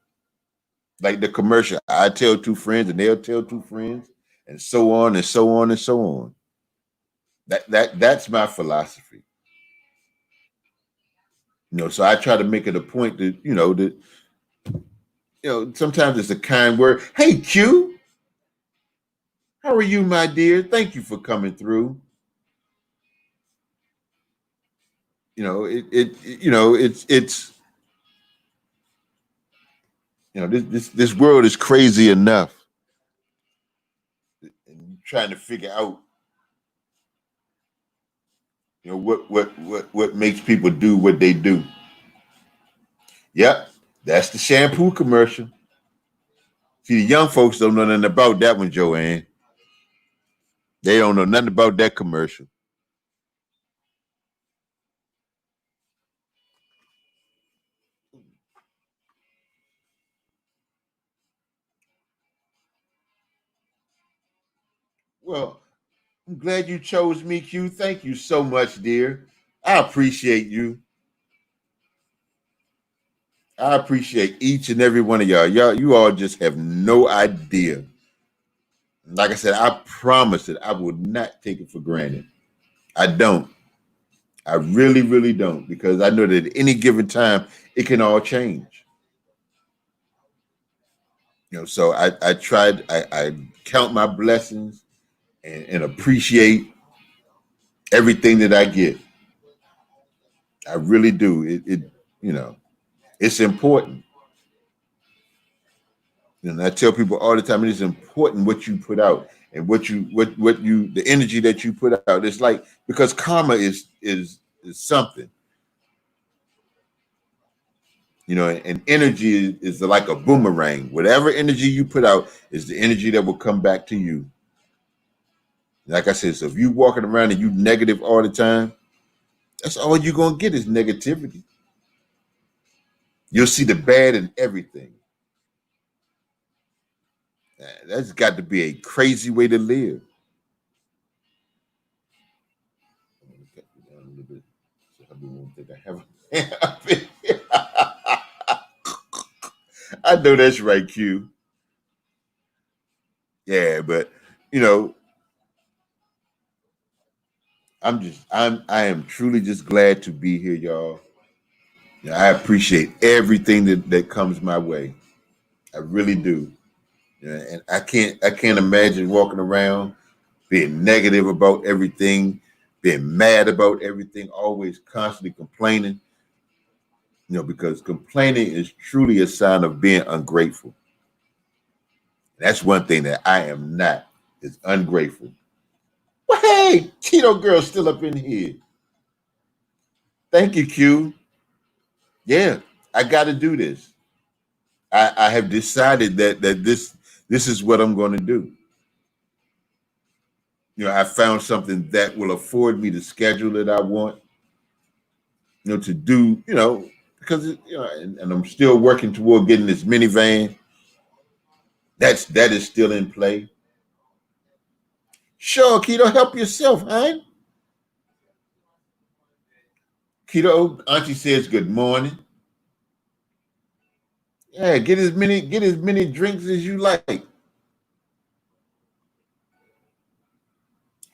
Like the commercial. I tell two friends and they'll tell two friends, and so on and so on and so on. That's my philosophy. So I try to make it a point that, sometimes it's a kind word. Hey, Q, how are you, my dear? Thank you for coming through. It's this world is crazy enough, and trying to figure out, what makes people do what they do. Yep, that's the shampoo commercial. See, the young folks don't know nothing about that one, Joanne. They don't know nothing about that commercial. Well, I'm glad you chose me, Q. Thank you so much, dear. I appreciate you. I appreciate each and every one of y'all. You all just have no idea. Like I said, I promise that I will not take it for granted. I don't. I really, really don't, because I know that at any given time it can all change. So I tried. I count my blessings and appreciate everything that I get. I really do. It's important. And I tell people all the time, it is important what you put out and the energy that you put out. It's like, because karma is something. And energy is like a boomerang. Whatever energy you put out is the energy that will come back to you. Like I said, so if you walking around and you negative all the time, that's all you're gonna get is negativity. You'll see the bad in everything. That's got to be a crazy way to live. I know that's right, Q. Yeah, but you know, I am truly just glad to be here, y'all. I appreciate everything that comes my way. I really do. And I can't imagine walking around being negative about everything, being mad about everything, always constantly complaining. Because complaining is truly a sign of being ungrateful. That's one thing that I am not, is ungrateful. Well, hey, Keto Girl's still up in here. Thank you, Q. Yeah, I got to do this. I have decided that this is what I'm going to do. I found something that will afford me the schedule that I want. To do. Because and I'm still working toward getting this minivan. That is still in play. Sure, Keto, help yourself, huh? Keto, Auntie says good morning. Yeah, get as many drinks as you like.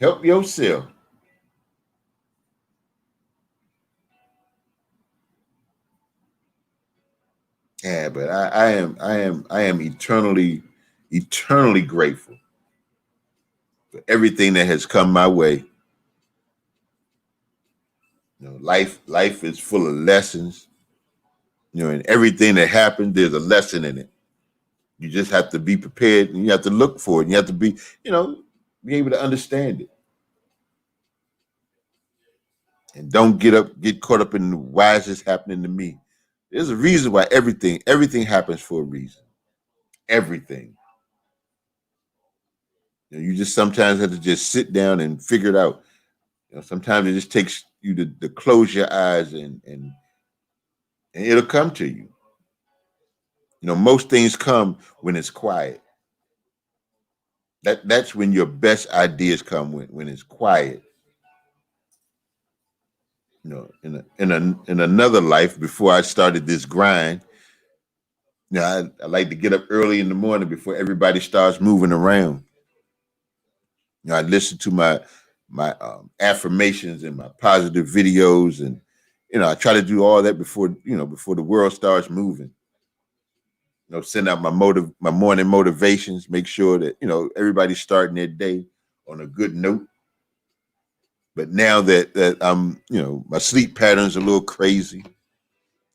Help yourself. Yeah, but I am eternally grateful for everything that has come my way. Life is full of lessons. And everything that happens, there's a lesson in it. You just have to be prepared, and you have to look for it. And you have to be able to understand it. And don't get caught up in why is this happening to me. There's a reason why everything happens for a reason. Everything. You just sometimes have to just sit down and figure it out. Sometimes it just takes you to close your eyes and it'll come to you. Most things come when it's quiet. That's when your best ideas come, when it's quiet. In another life before I started this grind, I like to get up early in the morning before everybody starts moving around. I listen to my affirmations and my positive videos, and I try to do all that before the world starts moving. Send out my morning motivations, make sure that everybody's starting their day on a good note. But now that I'm my sleep pattern's a little crazy.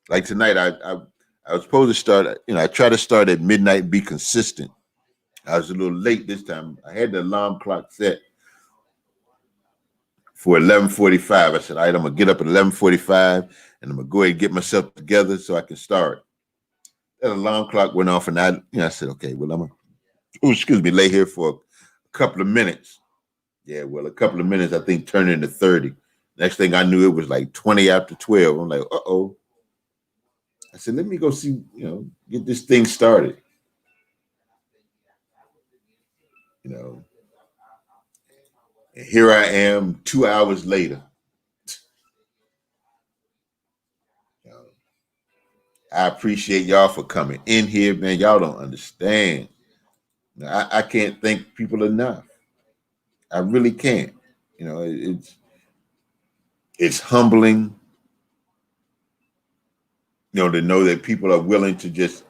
Like tonight, I was supposed to start. I try to start at midnight and be consistent. I was a little late this time. I had the alarm clock set for 11:45. I said, all right, I'm gonna get up at 11:45 and I'm gonna go ahead and get myself together so I can start. That alarm clock went off, and I said, okay, well, lay here for a couple of minutes. Yeah, well, a couple of minutes I think turned into 30. Next thing I knew, it was like 20 after 12. I'm like, uh-oh. I said, let me go see, get this thing started. You know, and here I am 2 hours later. You know, I appreciate y'all for coming in here, man. Y'all don't understand. I can't thank people enough. I really can't. It's humbling, to know that people are willing to just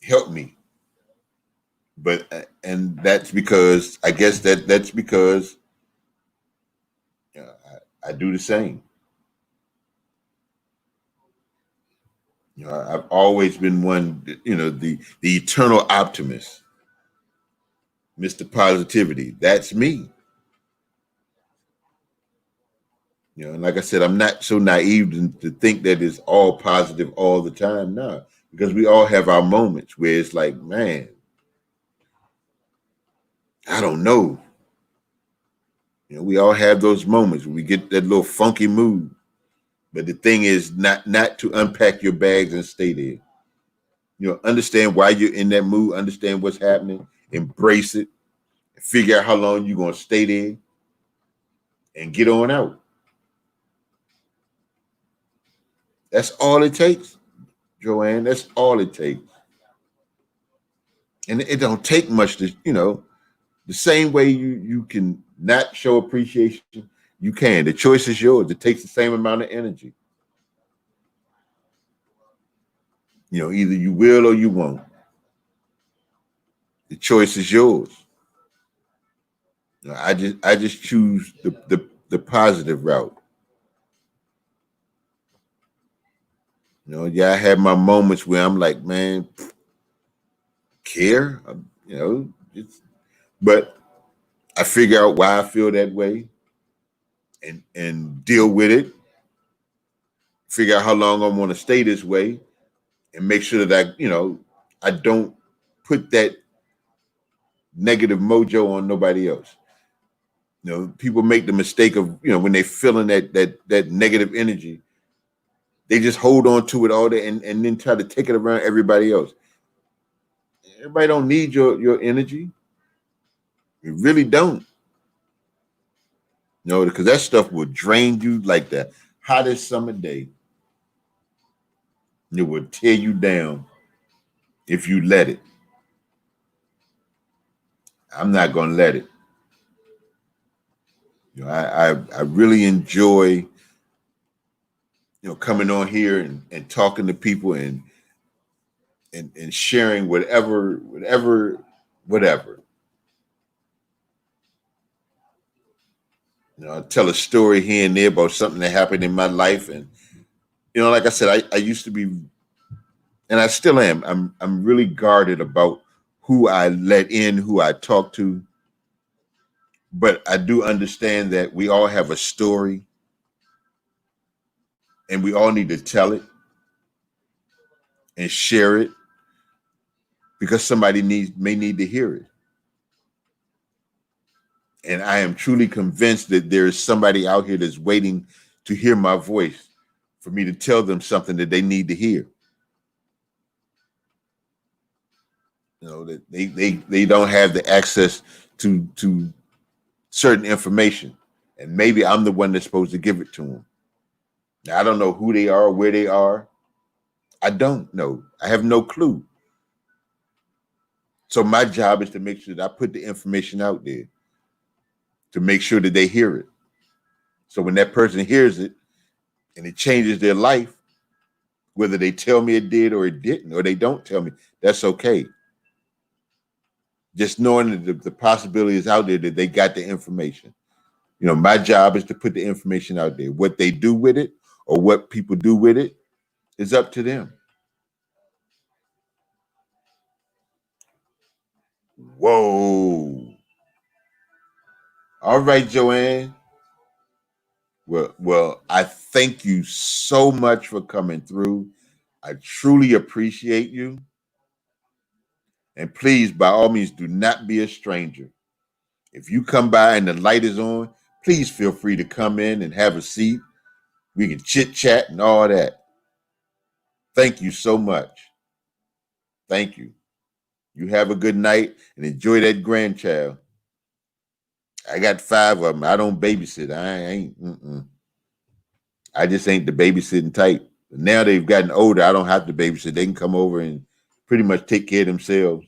help me. But and that's because I guess that's because I do the same. I've always been one, the eternal optimist, Mr. Positivity. That's me. And like I said, I'm not so naive to think that it's all positive all the time. No, because we all have our moments where it's like, man, I don't know. We all have those moments where we get that little funky mood. But the thing is not to unpack your bags and stay there. Understand why you're in that mood, understand what's happening, embrace it, figure out how long you're gonna stay there and get on out. That's all it takes, Joanne. That's all it takes. And it don't take much to. The same way you can not show appreciation, you can. The choice is yours. It takes the same amount of energy. Either you will or you won't. The choice is yours. I just choose the positive route. Yeah, I had my moments where I'm like, man, care, but I figure out why I feel that way and deal with it. Figure out how long I want to stay this way, and make sure that I don't put that negative mojo on nobody else. People make the mistake of when they're feeling that negative energy, they just hold on to it all day and then try to take it around everybody else. Everybody don't need your energy. You really don't. Because that stuff will drain you like the hottest summer day. It will tear you down if you let it. I'm not gonna let it. I really enjoy coming on here and talking to people and sharing whatever. I tell a story here and there about something that happened in my life, and like I said, I used to be, and I still am. I'm really guarded about who I let in, who I talk to. But I do understand that we all have a story, and we all need to tell it and share it because somebody may need to hear it. And I am truly convinced that there is somebody out here that's waiting to hear my voice for me to tell them something that they need to hear. That they don't have the access to certain information, and maybe I'm the one that's supposed to give it to them. Now, I don't know who they are, where they are. I don't know. I have no clue. So my job is to make sure that I put the information out there to make sure that they hear it. So when that person hears it and it changes their life, whether they tell me it did or it didn't, or they don't tell me, that's okay. Just knowing that the possibility is out there that they got the information. My job is to put the information out there. What they do with it or what people do with it is up to them. Whoa. All right, Joanne. Well, I thank you so much for coming through. I truly appreciate you. And please, by all means, do not be a stranger. If you come by and the light is on, please feel free to come in and have a seat. We can chit chat and all that. Thank you so much. Thank you. You have a good night and enjoy that grandchild. I got 5 of them. I don't babysit. I ain't. I just ain't the babysitting type. Now they've gotten older. I don't have to babysit. They can come over and pretty much take care of themselves.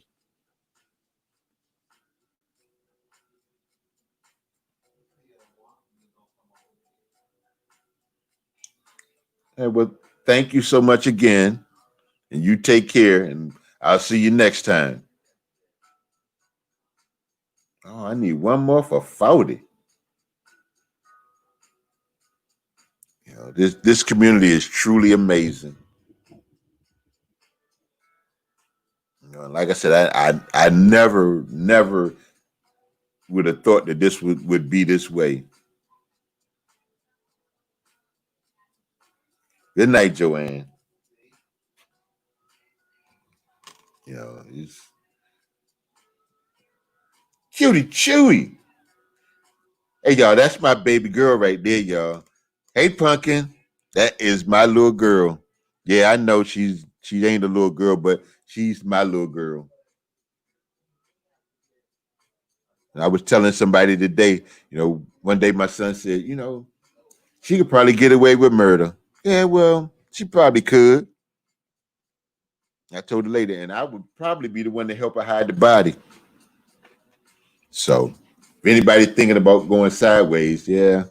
And well, thank you so much again. And you take care. And I'll see you next time. Oh, I need one more for 40. This community is truly amazing. Like I said, I never would have thought that this would be this way. Good night, Joanne. You know, it's cutie chewy. Hey y'all, that's my baby girl right there, y'all. Hey Pumpkin, that is my little girl. Yeah, I know she ain't a little girl, but she's my little girl. And I was telling somebody today, one day my son said, she could probably get away with murder. Yeah, well, she probably could. I told her later, and I would probably be the one to help her hide the body. So, if anybody thinking about going sideways, yeah,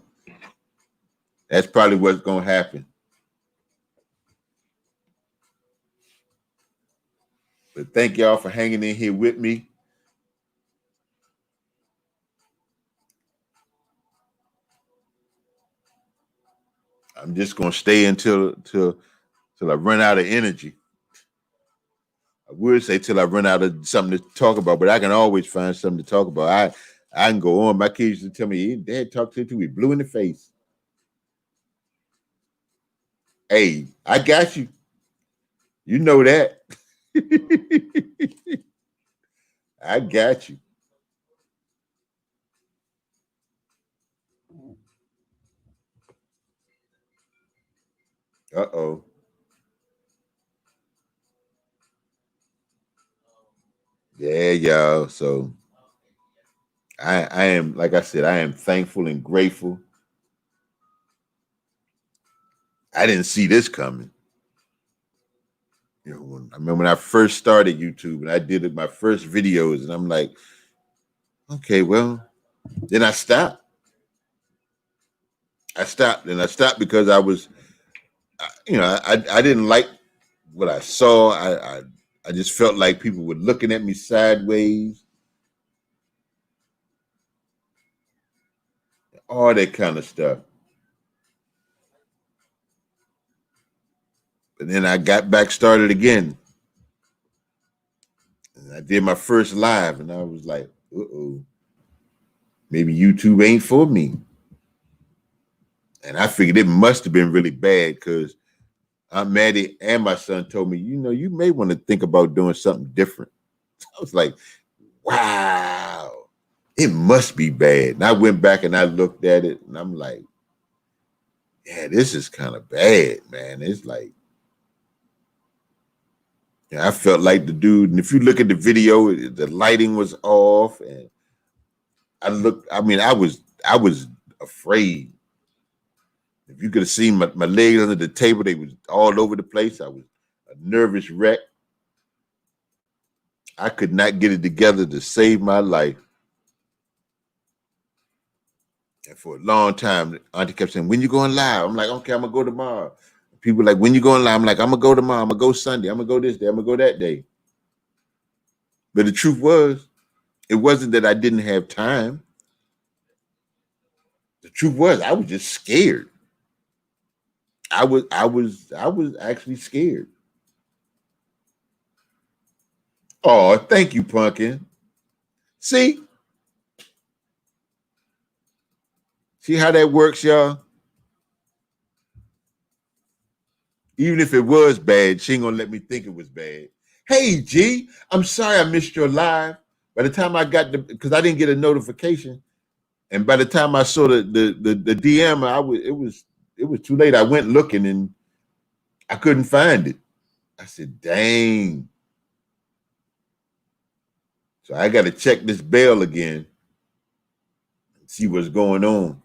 that's probably what's gonna happen. But thank y'all for hanging in here with me. I'm just gonna stay until I run out of energy. I would say till I run out of something to talk about, but I can always find something to talk about. I can go on. My kids used to tell me, hey, Dad, talk to you. We blue in the face. Hey, I got you. You know that. I got you. Uh-oh. Yeah, y'all. So I am, like I said, I am thankful and grateful. I didn't see this coming. I remember when I first started YouTube and I did my first videos, and I'm like, okay, well, then I stopped. And I stopped because I didn't like what I saw. I just felt like people were looking at me sideways, all that kind of stuff. But then I got back started again. And I did my first live, and I was like, uh-oh, maybe YouTube ain't for me. And I figured it must have been really bad because Aunt Maddie and my son told me, you may want to think about doing something different. I was like, wow, it must be bad. And I went back and I looked at it, and I'm like, yeah, this is kind of bad, man. It's like, I felt like the dude. And if you look at the video, the lighting was off, and I was afraid. If you could have seen my legs under the table, they was all over the place. I was a nervous wreck. I could not get it together to save my life. And for a long time, Auntie kept saying, when you going live? I'm like, okay, I'm going to go tomorrow. People like, when you going live? I'm like, I'm going to go tomorrow. I'm going to go Sunday. I'm going to go this day. I'm going to go that day. But the truth was, it wasn't that I didn't have time. The truth was, I was just scared. I was actually scared. Oh, thank you, Pumpkin. See how that works, y'all? Even if it was bad, she ain't gonna let me think it was bad. Hey, G, I'm sorry I missed your live. By the time I got because I didn't get a notification, and by the time I saw the DM, it was too late. I went looking and I couldn't find it. I said, dang. So I got to check this bell again and see what's going on.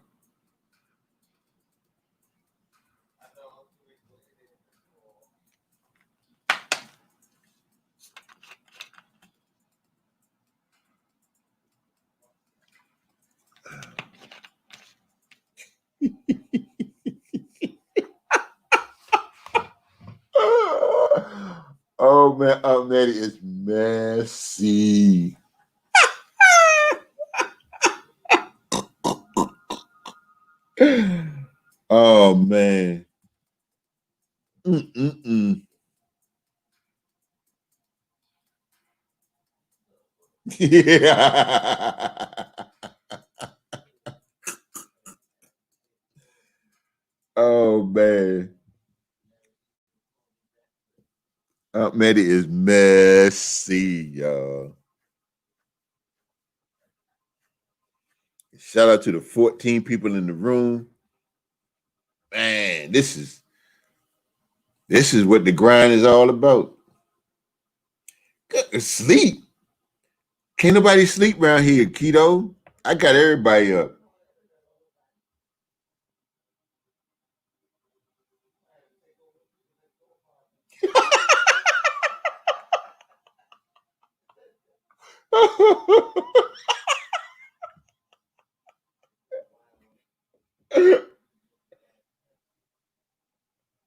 Oh man, Aunt Maddie is messy. Oh man. Mm-mm-mm. Yeah. Oh man. Aunt Maddie is messy, y'all. Shout out to the 14 people in the room. Man, this is what the grind is all about. Sleep. Can't nobody sleep around here, keto. I got everybody up.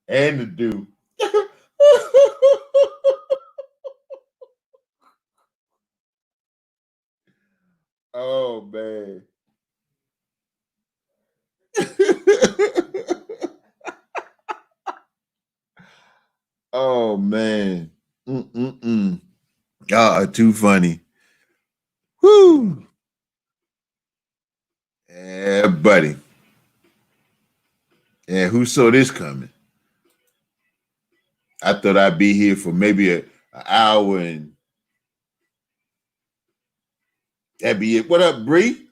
And the do. Oh man. Oh man. Mm-mm-mm. Y'all are too funny. Woo. Yeah, buddy. And who saw this coming? I thought I'd be here for maybe an hour and that'd be it. What up, Bree?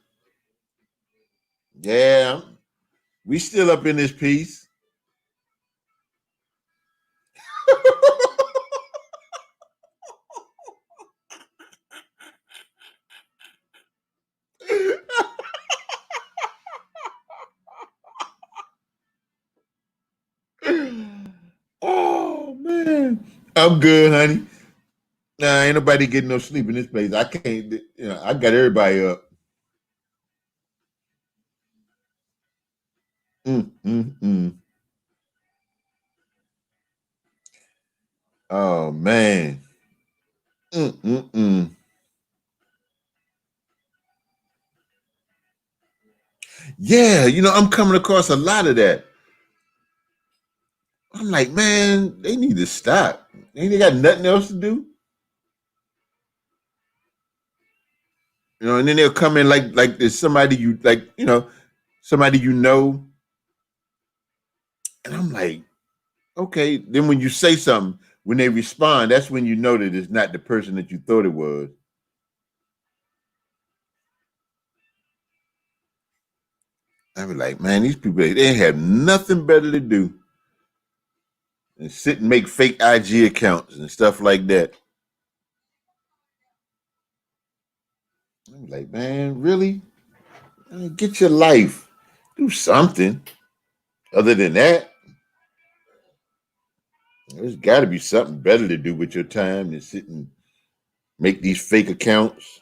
Yeah, we still up in this piece. Oh man, I'm good, honey. Nah, ain't nobody getting no sleep in this place. I can't. I got everybody up. Mm, mm, mm. Oh man. Mm, mm, mm. Yeah, I'm coming across a lot of that. I'm like, man, they need to stop. Ain't they got nothing else to do? And then they'll come in like there's somebody you like, somebody and I'm like, okay. Then when you say something, when they respond, that's when you know that it's not the person that you thought it was. I be like, man, these people they have nothing better to do than sit and make fake IG accounts and stuff like that. I'm like, man, really? Get your life. Do something. Other than that, there's got to be something better to do with your time than sit and make these fake accounts.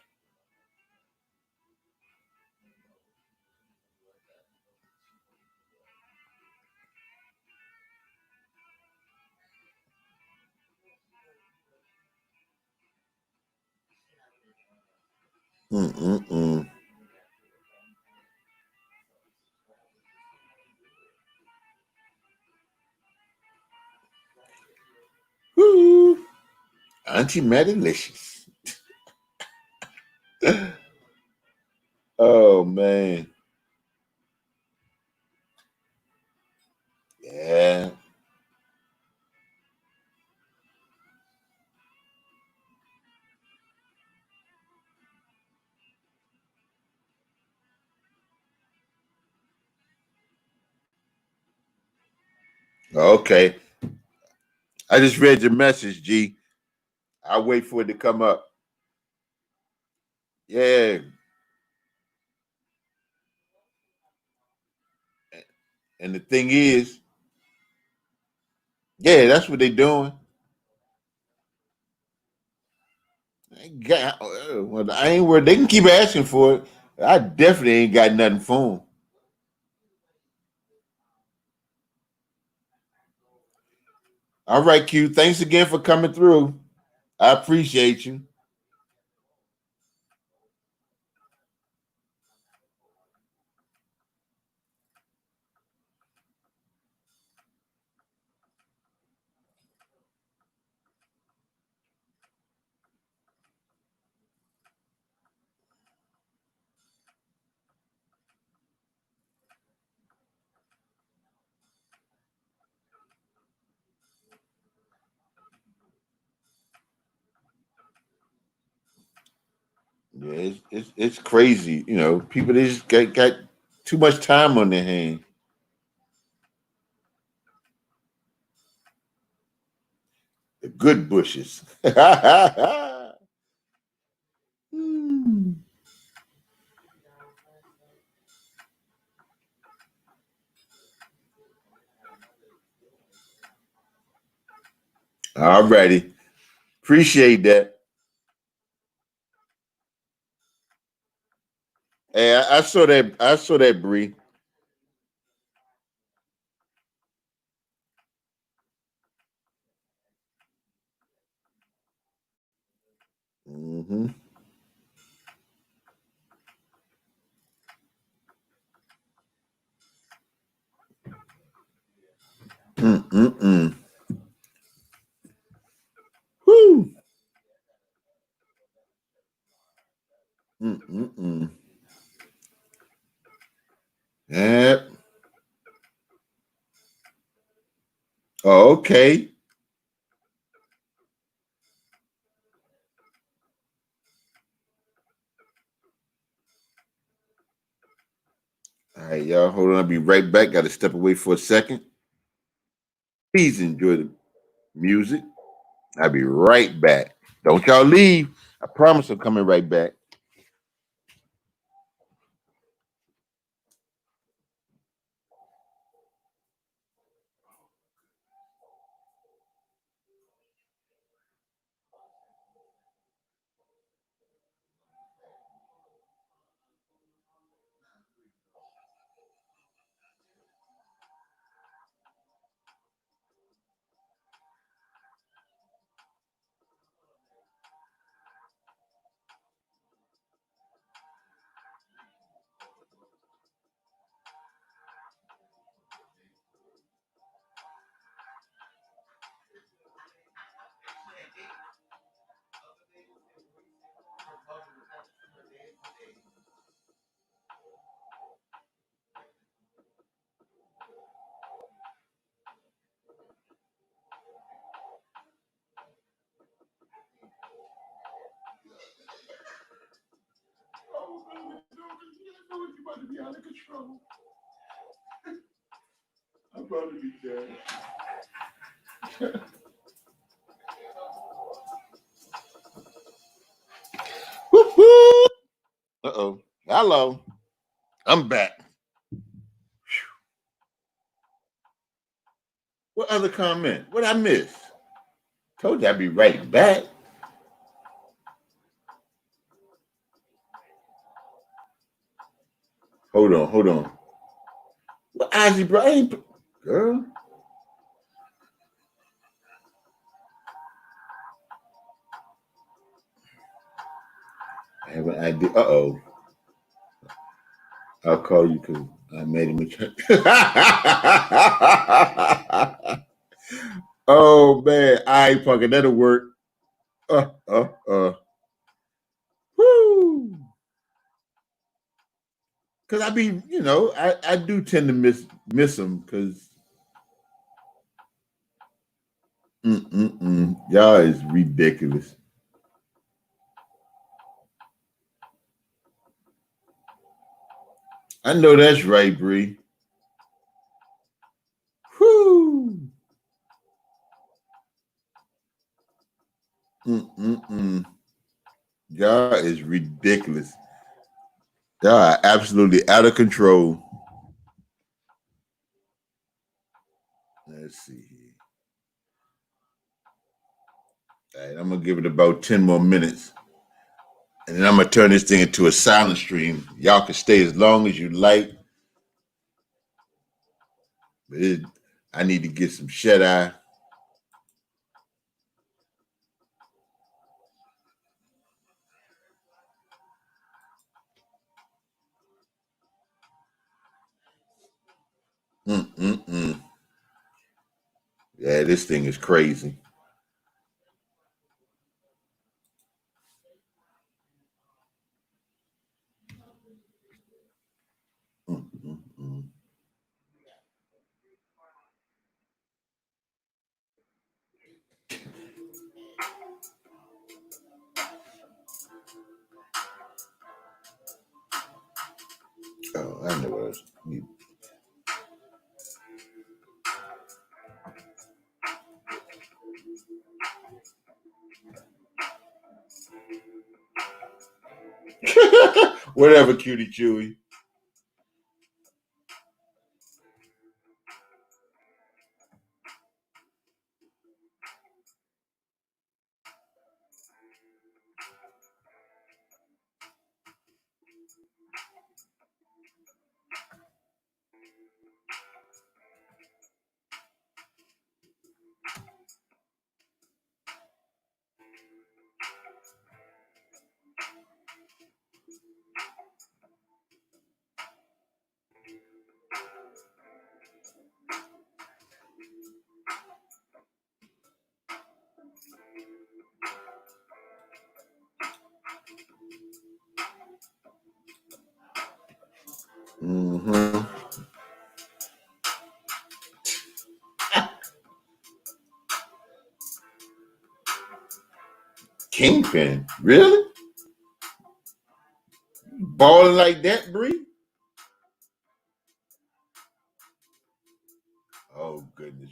Mm-mm-mm. Woo. Auntie Madalicious. Oh man. Yeah. Okay. I just read your message, G. I'll wait for it to come up. Yeah. And the thing is, yeah, that's what they're doing. Well, I ain't worried. They can keep asking for it. I definitely ain't got nothing for them. All right, Q. Thanks again for coming through. I appreciate you. Yeah, it's crazy. You know, people they just got too much time on their hands. The good bushes. Hmm. All righty. Appreciate that. Hey, I saw that. I saw that, Bree. Mm-hmm. Mm-mm-mm. Whoo. Mm-mm-mm. Yep. Oh, okay. All right, y'all. Hold on. I'll be right back. Got to step away for a second. Please enjoy the music. I'll be right back. Don't y'all leave. I promise I'm coming right back. I'm about to be dead. Woo-hoo. Uh-oh. Hello. I'm back. What other comment? What I miss? Told you I'd be right back. Hold on, hold on. What Ozzy, bro? I ain't, girl. I have an idea. Uh-oh. I'll call you because I made him a Oh man, I ain't fucking that'll work. Uh uh uh. Woo. Cause I be, I do tend to miss them because y'all is ridiculous. I know that's right, Bree. Whoo. Mm-mm-mm. Y'all is ridiculous. Y'all are absolutely out of control. Let's see here. All right, I'm gonna give it about 10 more minutes. And then I'm gonna turn this thing into a silent stream. Y'all can stay as long as you like. But I need to get some shut eye. Mm-mm-mm. Yeah, this thing is crazy. Mm-mm-mm. I know what else. Whatever, cutie chewy. Mm-hmm. Kingpin, really? Balling like that, Bree? Oh goodness.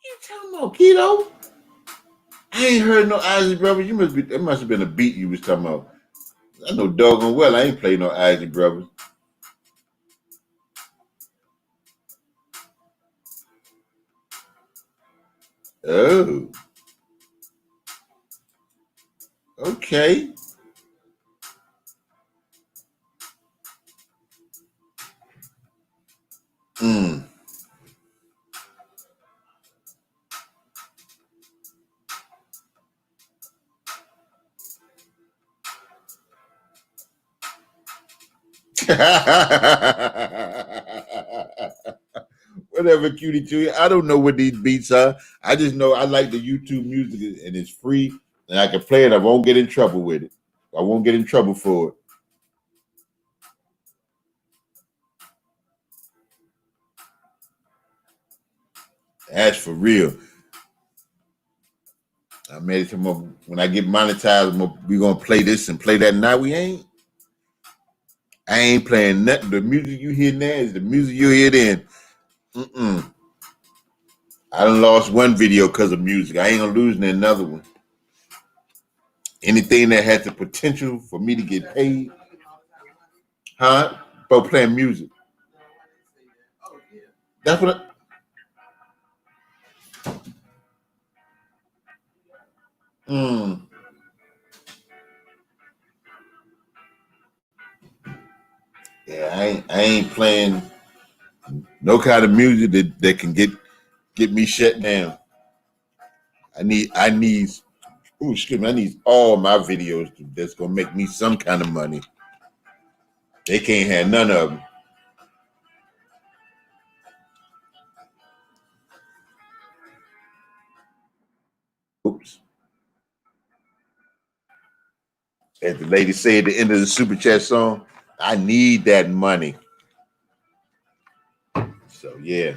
You talking about keto? I ain't heard no Isaac Brothers. You must be. That must have been a beat you was talking about. I know doggone well I ain't played no Isaac Brothers. Oh, okay. Mm. Whatever, cutie chewy. I don't know what these beats are. I just know I like the YouTube music and it's free and I can play it. I won't get in trouble with it. I won't get in trouble for it. That's for real. I made it to when I get monetized, we gonna play this and play that. Now we ain't. I ain't playing nothing. The music you hear now is the music you hear then. Mm-mm. I done lost one video because of music. I ain't gonna lose another one. Anything that has the potential for me to get paid, huh? About playing music. That's what. Mm. Yeah, I ain't playing no kind of music that can get me shut down. I need ooh, excuse me, I need all my videos that's gonna make me some kind of money. They can't have none of them. Oops. As the lady said at the end of the super chat song, I need that money. So yeah.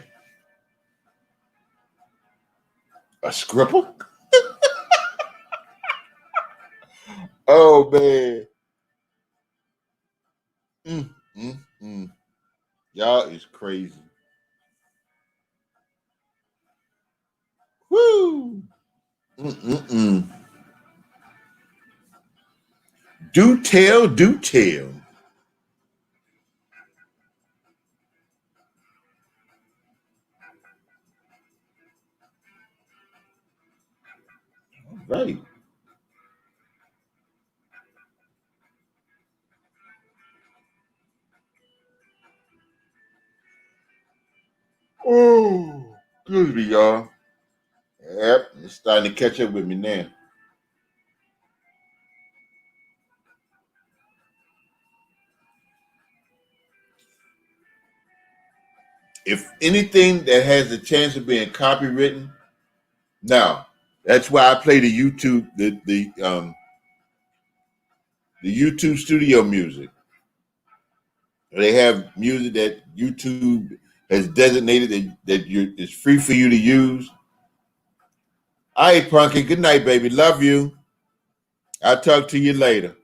A scribble? Oh man. Mm, mm, mm. Y'all is crazy. Woo! Mm-mm-mm. Do tell, do tell. Right. Oh, excuse me, y'all. Yep, it's starting to catch up with me now. If anything that has a chance of being copywritten, no. That's why I play the YouTube studio music. They have music that YouTube has designated it's free for you to use. All right, Punky. Good night, baby. Love you. I'll talk to you later.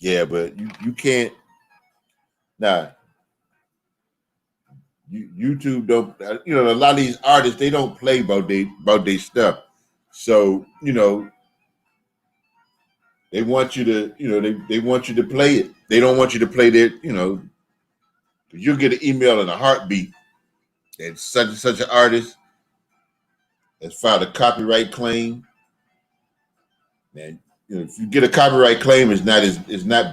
Yeah, but you can't. Nah, YouTube don't. A lot of these artists they don't play about they stuff. So they want you to they want you to play it. They don't want you to play their 'cause you'll get an email in a heartbeat that such and such an artist has filed a copyright claim. Man, if you get a copyright claim, it's not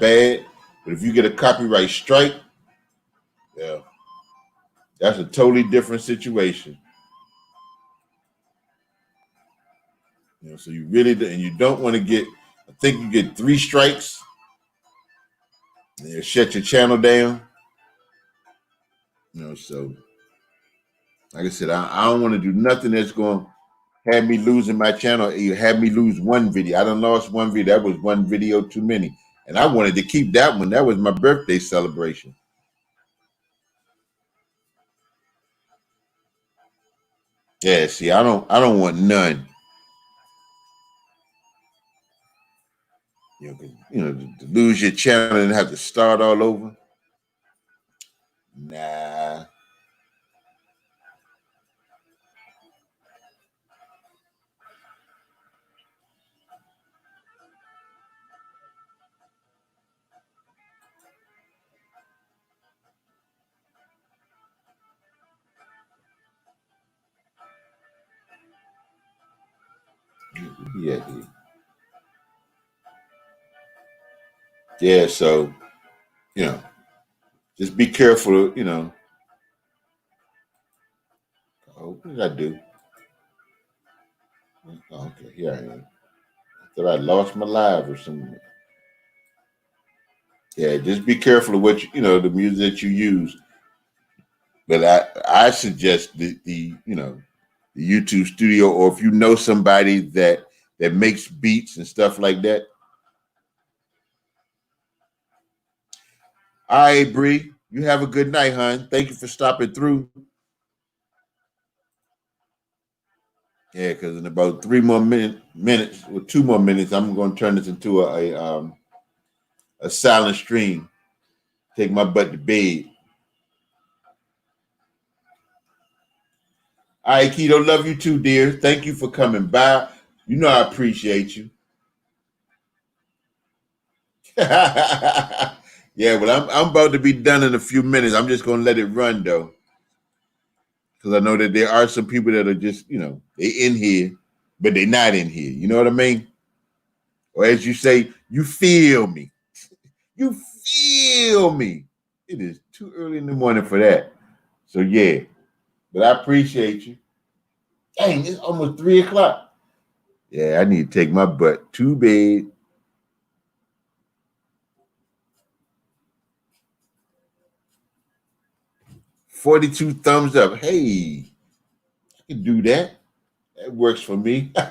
bad. But if you get a copyright strike, yeah, that's a totally different situation. So you really and you don't want to get. I think you get 3 strikes, and you shut your channel down. So like I said, I don't want to do nothing that's going to have me losing my channel. You have me lose one video. I done lost one video. That was one video too many, and I wanted to keep that one. That was my birthday celebration. Yeah, see, I don't want none. To lose your channel and have to start all over. Nah. Yeah. Yeah. So just be careful. Oh, what did I do? Oh, okay, here I am. I thought I lost my live or something. Yeah, just be careful of what the music that you use. But I suggest the YouTube Studio, or if you know somebody that makes beats and stuff like that. All right, Bree, you have a good night, hon. Thank you for stopping through. Yeah, because in about 3 more minutes or 2 more minutes, I'm going to turn this into a silent stream. Take my butt to bed. All right, Keto, love you too, dear. Thank you for coming by. You know I appreciate you. Yeah, well, I'm about to be done in a few minutes. I'm just gonna let it run though, because I know that there are some people that are just they in here, but they not in here. You know what I mean? Or as you say, you feel me. You feel me. It is too early in the morning for that. So yeah, but I appreciate you. Dang, it's almost 3 o'clock. Yeah, I need to take my butt to bed. 42 thumbs up. Hey, I can do that. That works for me. All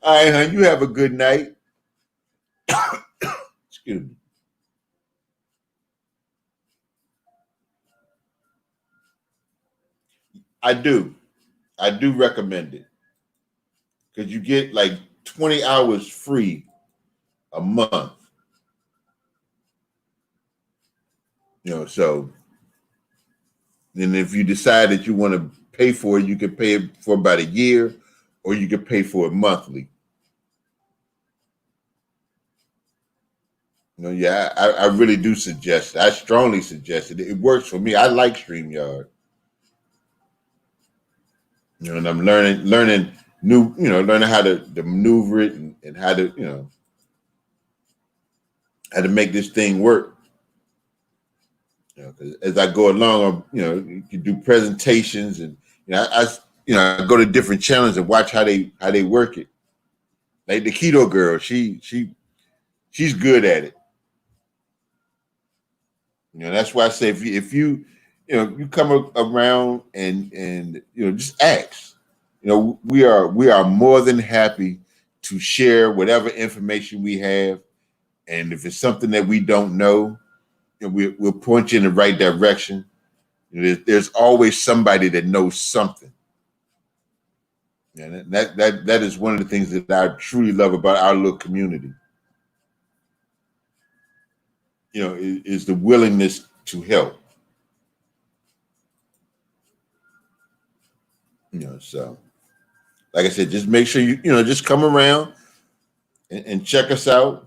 right, hon. You have a good night. Excuse me. I do. I do recommend it because you get like 20 hours free a month. So then if you decide that you want to pay for it, you can pay it for about a year, or you can pay for it monthly. Yeah, I really do suggest it. I strongly suggest it. It works for me. I like StreamYard. And I'm learning learning how to maneuver it and how to, how to make this thing work. 'Cause as I go along, you can do presentations and I go to different channels and watch how they work it. Like the keto girl, she's good at it. That's why I say if you you come around and just ask. We are more than happy to share whatever information we have, and if it's something that we don't know, we'll point you in the right direction. There's always somebody that knows something. And that is one of the things that I truly love about our little community. is the willingness to help. So like I said, just make sure just come around and check us out.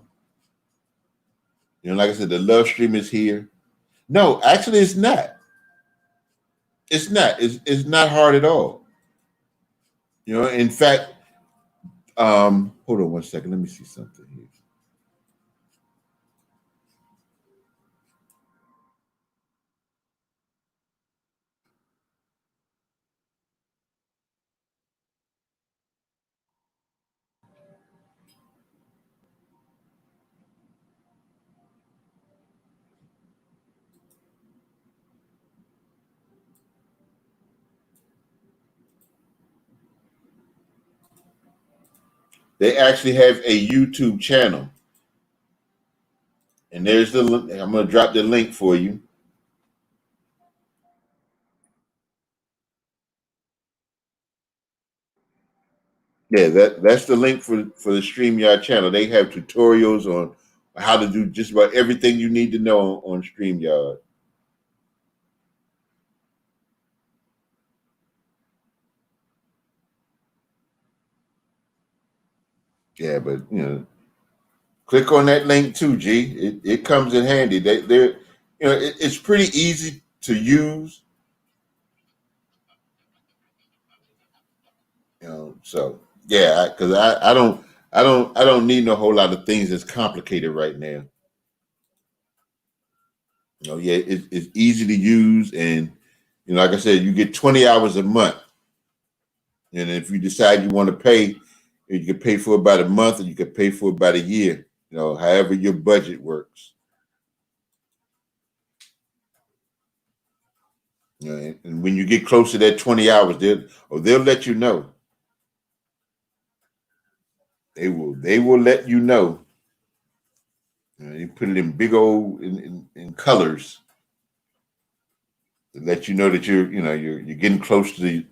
Like I said, the love stream is here. No, actually, it's not. It's not. It's not hard at all. In fact, hold on one second. Let me see something here. They actually have a YouTube channel, and there's the. I'm going to drop the link for you. Yeah, that's the link for the StreamYard channel. They have tutorials on how to do just about everything you need to know on StreamYard. Yeah, but click on that link too, G. It comes in handy. They're it's pretty easy to use. So yeah, because I don't need no whole lot of things that's complicated right now. Yeah, it's easy to use, and like I said, you get 20 hours a month, and if you decide you want to pay, you can pay for about a month, or you can pay for about a year. However your budget works. And when you get close to that 20 hours, they'll let you know. They will let you know. You put it in big old in colors to let you know that you're getting close to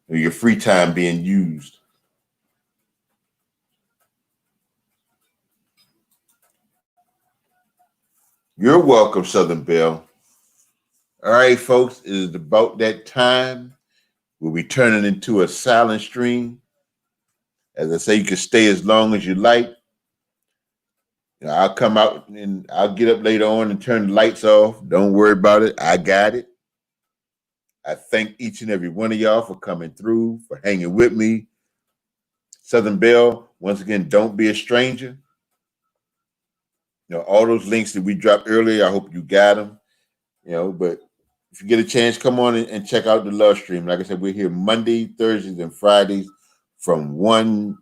your free time being used. You're welcome, Southern Belle. All right, folks, it is about that time. We'll be turning into a silent stream. As I say, you can stay as long as you like. I'll come out and I'll get up later on and turn the lights off. Don't worry about it. I got it. I thank each and every one of y'all for coming through, for hanging with me. Southern Belle, once again, don't be a stranger. All those links that we dropped earlier, I hope you got them. But if you get a chance, come on and check out the Love Stream. Like I said, we're here Monday, Thursdays, and Fridays from 1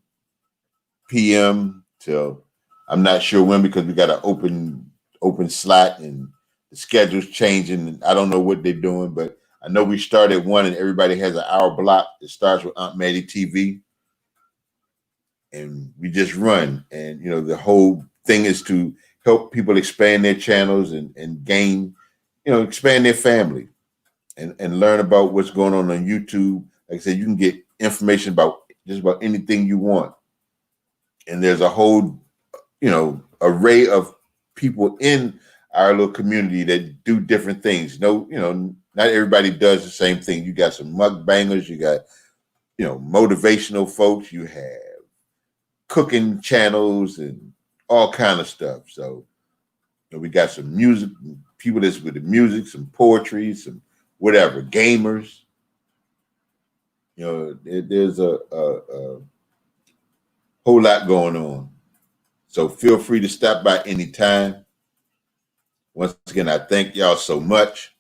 p.m. till I'm not sure when, because we got an open slot and the schedule's changing. And I don't know what they're doing, but I know we start at 1 and everybody has an hour block. It starts with Aunt Maddie TV. And we just run. And, the whole thing is to help people expand their channels and gain, expand their family and learn about what's going on YouTube. Like I said, you can get information about just about anything you want. And there's a whole, array of people in our little community that do different things. Not everybody does the same thing. You got some mukbangers, you got, motivational folks, you have cooking channels and all kind of stuff. So we got some music, people that's with the music, some poetry, some whatever, gamers. There's a whole lot going on. So feel free to stop by anytime. Once again, I thank y'all so much.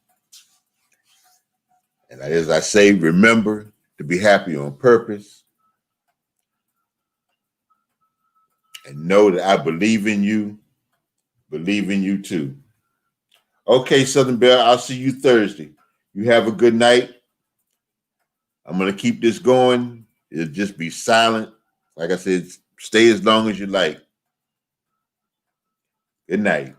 And as I say, remember to be happy on purpose. And know that I believe in you too. Okay, Southern Belle, I'll see you Thursday. You have a good night. I'm going to keep this going. It'll just be silent. Like I said, stay as long as you like. Good night.